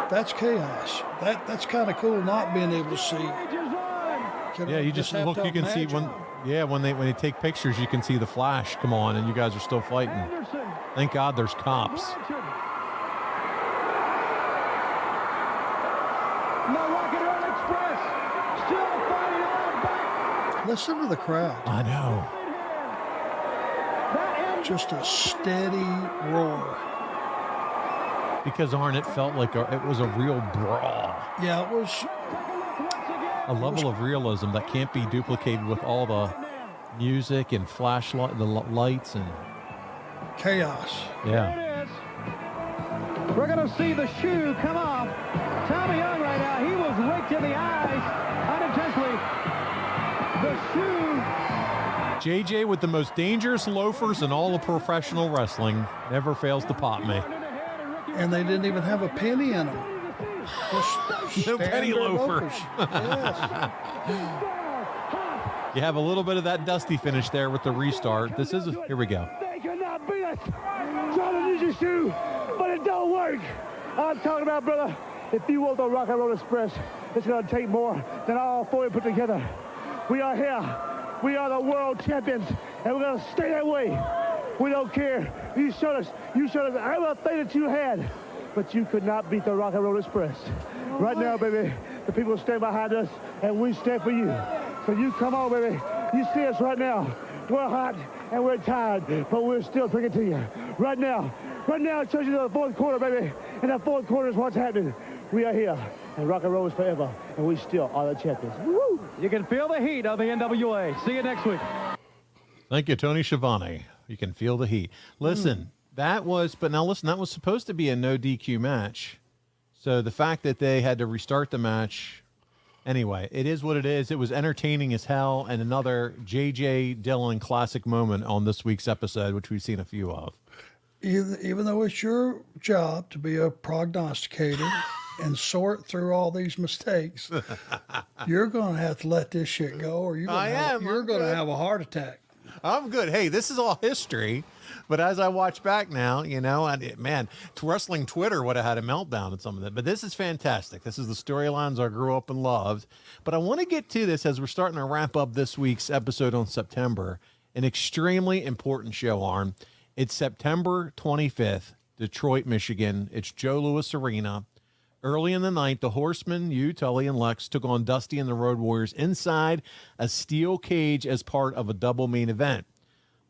that's chaos. That's kind of cool, not being able to see. Yeah, you just look. You can see when they take pictures, you can see the flash come on, and you guys are still fighting. Thank God there's cops. Listen to the crowd. I know. Just a steady roar. Because Arn, it felt like it was a real brawl. Yeah, it was a level of realism that can't be duplicated with all the music and flashlight, the lights and chaos. Yeah. We're going to see the shoe come off. Tommy Young right now, he was raked in the eyes unintentionally. The shoe. JJ with the most dangerous loafers in all of professional wrestling never fails to pop me. And they didn't even have a penny in them. No penny loafers. Yes. You have a little bit of that Dusty finish there with the restart. Here we go. They cannot beat us. Trying to use your shoe, but it don't work. I'm talking about, brother, if you want the Rock and Roll Express, it's going to take more than all four put together. We are here. We are the world champions, and we're going to stay that way. We don't care. You showed us everything that you had, but you could not beat the Rock and Roll Express. Right now, baby, the people stand behind us, and we stand for you. So you come on, baby. You see us right now. We're hot, and we're tired, but we're still bringing it to you. Right now, it shows you the fourth quarter, baby, and the fourth quarter is what's happening. We are here, and rock and roll is forever, and we still are the champions. Woo! You can feel the heat of the NWA. See you next week. Thank you, Tony Schiavone. You can feel the heat. Listen, that was supposed to be a no DQ match. So the fact that they had to restart the match, anyway, it is what it is. It was entertaining as hell, and another J.J. Dillon classic moment on this week's episode, which we've seen a few of. Even though it's your job to be a prognosticator and sort through all these mistakes, you're going to have to let this shit go, or you're going to have a heart attack. I'm good. Hey, this is all history. But as I watch back now, wrestling Twitter would have had a meltdown at some of that. But this is fantastic. This is the storylines I grew up and loved. But I want to get to this as we're starting to wrap up this week's episode on September. An extremely important show, Arn. It's September 25th, Detroit, Michigan. It's Joe Louis Arena. Early in the night, the Horsemen, you, Tully, and Lex took on Dusty and the Road Warriors inside a steel cage as part of a double main event.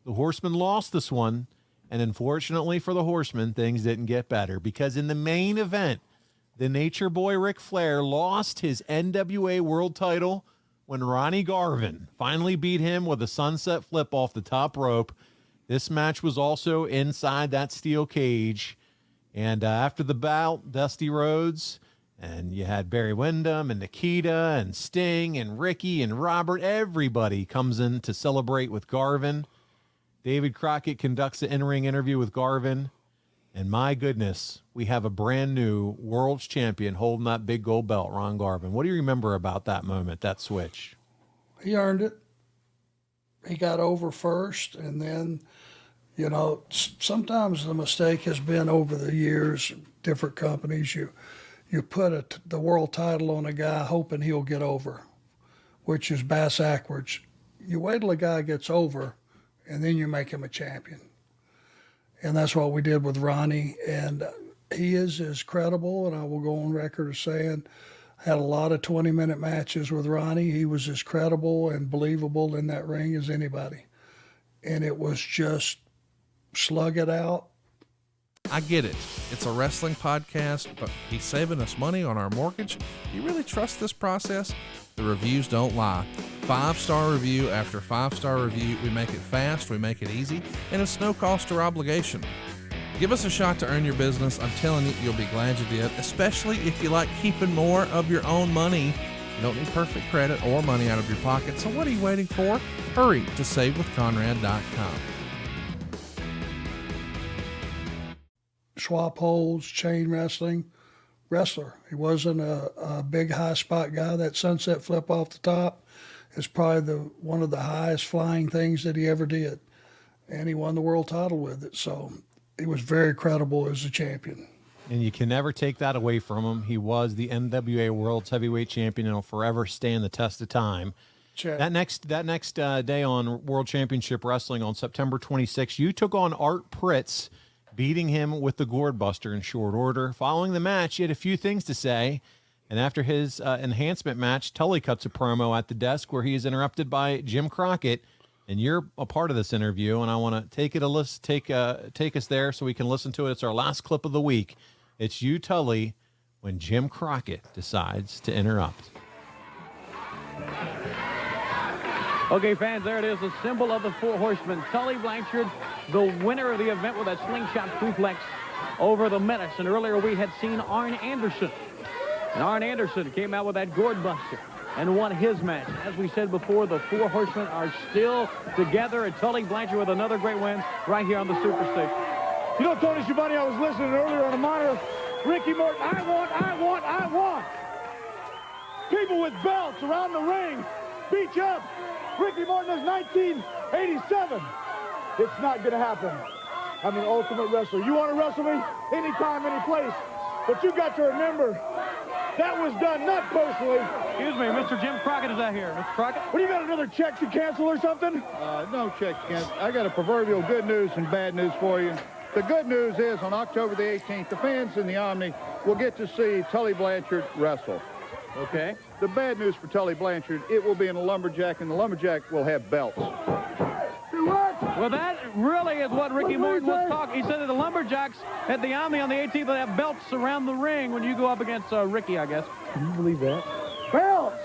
The Horsemen lost this one, and unfortunately for the Horsemen, things didn't get better because in the main event, the Nature Boy Ric Flair lost his NWA World title when Ronnie Garvin finally beat him with a sunset flip off the top rope. This match was also inside that steel cage. And after the bout, Dusty Rhodes, and you had Barry Windham and Nikita and Sting and Ricky and Robert. Everybody comes in to celebrate with Garvin. David Crockett conducts an in-ring interview with Garvin. And my goodness, we have a brand new world's champion holding that big gold belt, Ron Garvin. What do you remember about that moment, that switch? He earned it. He got over first, and then, you know, sometimes the mistake has been over the years, different companies, you put the world title on a guy hoping he'll get over, which is backwards. You wait till a guy gets over, and then you make him a champion. And that's what we did with Ronnie. And he is as credible, and I will go on record as saying, had a lot of 20-minute matches with Ronnie. He was as credible and believable in that ring as anybody. And it was just slug it out. I get it. It's a wrestling podcast, but he's saving us money on our mortgage. Do you really trust this process? The reviews don't lie. 5-star review after 5-star review. We make it fast, we make it easy, and it's no cost or obligation. Give us a shot to earn your business. I'm telling you, you'll be glad you did, especially if you like keeping more of your own money. You don't need perfect credit or money out of your pocket, so what are you waiting for? Hurry to savewithconrad.com. Swap holds, chain wrestler. He wasn't a big high spot guy. That sunset flip off the top is probably one of the highest flying things that he ever did. And he won the world title with it. So he was very credible as a champion. And you can never take that away from him. He was the NWA World's Heavyweight Champion and will forever stand the test of time. Check. That next day on World Championship Wrestling on September 26th, you took on Art Pritz, beating him with the Gourd Buster in short order. Following the match, he had a few things to say. And after his enhancement match, Tully cuts a promo at the desk where he is interrupted by Jim Crockett. And you're a part of this interview, and I want to take us there so we can listen to it. It's our last clip of the week. It's you, Tully, when Jim Crockett decides to interrupt. Okay, fans, there it is, the symbol of the Four Horsemen. Tully Blanchard, the winner of the event with that slingshot suplex over the Menace. And earlier we had seen Arn Anderson. And Arn Anderson came out with that Gourd Buster and won his match. As we said before, the Four Horsemen are still together, and Tully Blanchard with another great win right here on the Superstation. You know, Tony Schiavone, I was listening earlier on the monitor. Ricky Morton, I want. People with belts around the ring beat you up. Ricky Morton is 1987. It's not going to happen. I'm an ultimate wrestler. You want to wrestle me? Anytime, any place. But you got to remember, that was done not personally. Excuse me, Mr. Jim Crockett is out here. Mr. Crockett? What, do you got another check to cancel or something? No check to cancel. I got a proverbial good news and bad news for you. The good news is on October the 18th, the fans in the Omni will get to see Tully Blanchard wrestle. Okay. The bad news for Tully Blanchard, it will be in a lumberjack, and the lumberjack will have belts. Well, that really is what Ricky Morton was talking. He said that the Lumberjacks at the Omni on the 18th will have belts around the ring when you go up against Ricky, I guess. Can you believe that? Belts!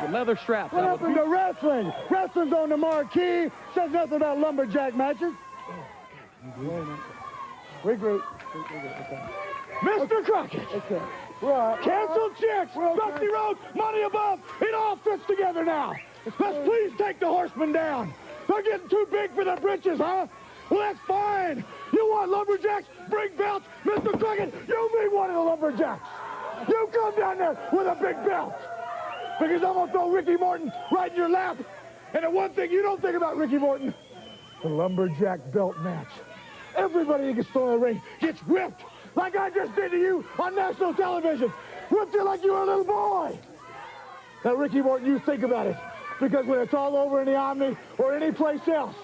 With leather straps. What happened to wrestling? Wrestling's on the marquee. Says nothing about lumberjack matches. Regroup. Mr. Crockett. Okay. Right. Canceled checks. Dusty Rhodes. Money above. It all fits together now. Let's please take the Horsemen down. They're getting too big for their britches, huh? Well, that's fine. You want lumberjacks? Bring belts. Mr. Crockett, you be one of the lumberjacks. You come down there with a big belt. Because I'm going to throw Ricky Morton right in your lap. And the one thing you don't think about Ricky Morton, the lumberjack belt match. Everybody that gets thrown in the ring gets whipped like I just did to you on national television. Whipped you like you were a little boy. Now, Ricky Morton, you think about it. Because when it's all over in the Omni or any place else,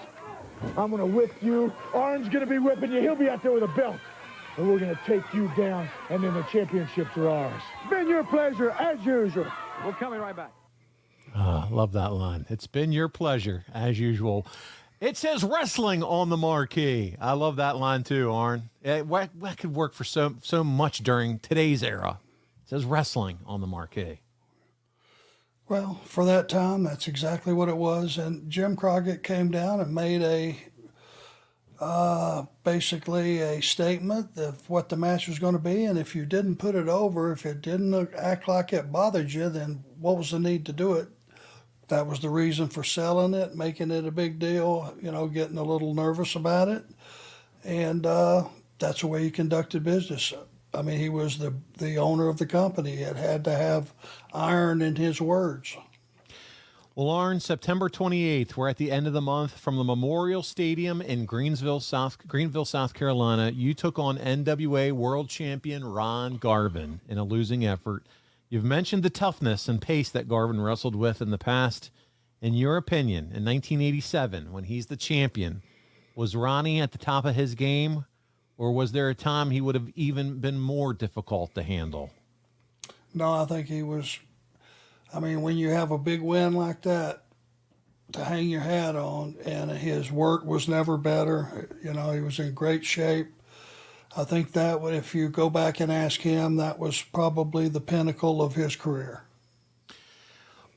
I'm going to whip you. Arn's going to be whipping you. He'll be out there with a belt. And we're going to take you down, and then the championships are ours. It's been your pleasure, as usual. We're coming right back. Love that line. It's been your pleasure, as usual. It says wrestling on the marquee. I love that line too, Arn. That could work for so much during today's era. It says wrestling on the marquee. Well, for that time, that's exactly what it was. And Jim Crockett came down and made basically a statement of what the match was going to be. And if you didn't put it over, if it didn't act like it bothered you, then what was the need to do it? That was the reason for selling it, making it a big deal, getting a little nervous about it. And that's the way he conducted business. I mean, he was the owner of the company. It had to have iron in his words. Well, Arn, September 28th, we're at the end of the month from the Memorial Stadium in Greenville, South Carolina. You took on NWA World Champion Ron Garvin in a losing effort. You've mentioned the toughness and pace that Garvin wrestled with in the past. In your opinion, in 1987, when he's the champion, was Ronnie at the top of his game, or was there a time he would have even been more difficult to handle? No, I think he was. I mean, when you have a big win like that to hang your hat on, and his work was never better, you know, he was in great shape. I think that if you go back and ask him, that was probably the pinnacle of his career.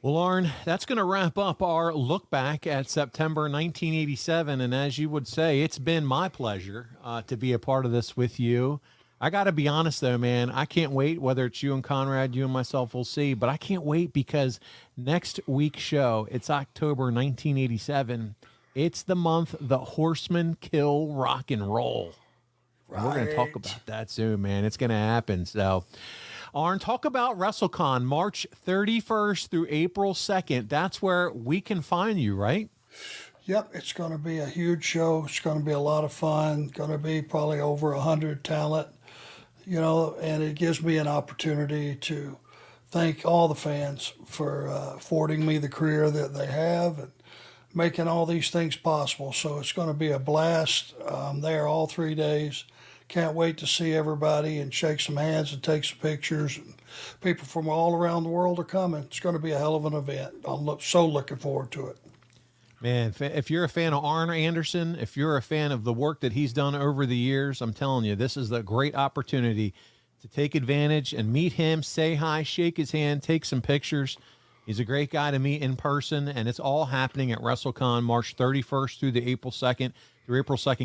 Well, Arn, that's going to wrap up our look back at September 1987. And as you would say, it's been my pleasure to be a part of this with you. I got to be honest, though, man, I can't wait, whether it's you and Conrad, you and myself, we'll see. But I can't wait because next week's show, it's October 1987. It's the month the Horsemen kill rock and roll. Right. We're going to talk about that soon, man. It's going to happen. So, Arn, talk about Wrestle Con, March 31st through April 2nd. That's where we can find you, right? Yep, it's going to be a huge show. It's going to be a lot of fun. Going to be probably over 100 talent, you know, and it gives me an opportunity to thank all the fans for affording me the career that they have and making all these things possible. So it's going to be a blast. I'm there all 3 days. Can't wait to see everybody and shake some hands and take some pictures. And people from all around the world are coming. It's going to be a hell of an event. I'm so looking forward to it. Man, if you're a fan of Arn Anderson, if you're a fan of the work that he's done over the years, I'm telling you, this is a great opportunity to take advantage and meet him, say hi, shake his hand, take some pictures. He's a great guy to meet in person, and it's all happening at WrestleCon March 31st through the April 2nd.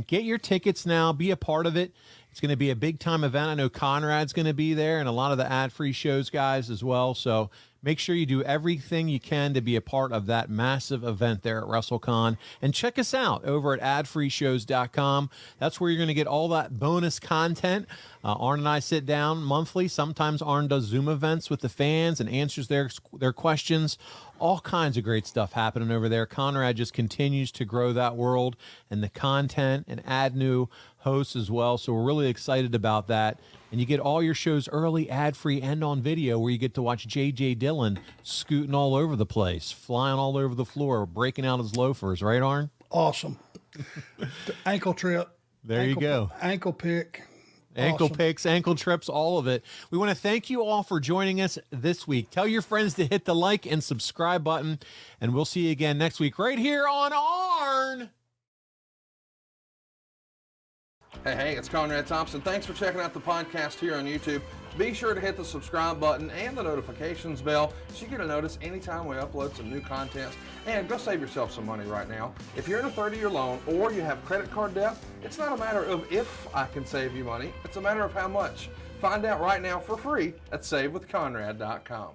Get your tickets now. Be a part of it. It's going to be a big-time event. I know Conrad's going to be there and a lot of the ad-free shows guys as well. So make sure you do everything you can to be a part of that massive event there at WrestleCon. And check us out over at adfreeshows.com. That's where you're going to get all that bonus content. Arn and I sit down monthly. Sometimes Arn does Zoom events with the fans and answers their questions. All kinds of great stuff happening over there. Conrad just continues to grow that world and the content and add new hosts as well. So we're really excited about that. And you get all your shows early, ad-free, and on video, where you get to watch J.J. Dillon scooting all over the place, flying all over the floor, breaking out his loafers. Right, Arn? Awesome. Ankle trip. You go. Ankle pick. Ankle Awesome. picks, ankle trips, all of it. We want to thank you all for joining us this week. Tell your friends to hit the like and subscribe button, and we'll see you again next week right here on Arn. Hey, it's Conrad Thompson. Thanks for checking out the podcast here on YouTube. Be sure to hit the subscribe button and the notifications bell so you get a notice anytime we upload some new content. And go save yourself some money right now. If you're in a 30-year loan or you have credit card debt, it's not a matter of if I can save you money. It's a matter of how much. Find out right now for free at SaveWithConrad.com.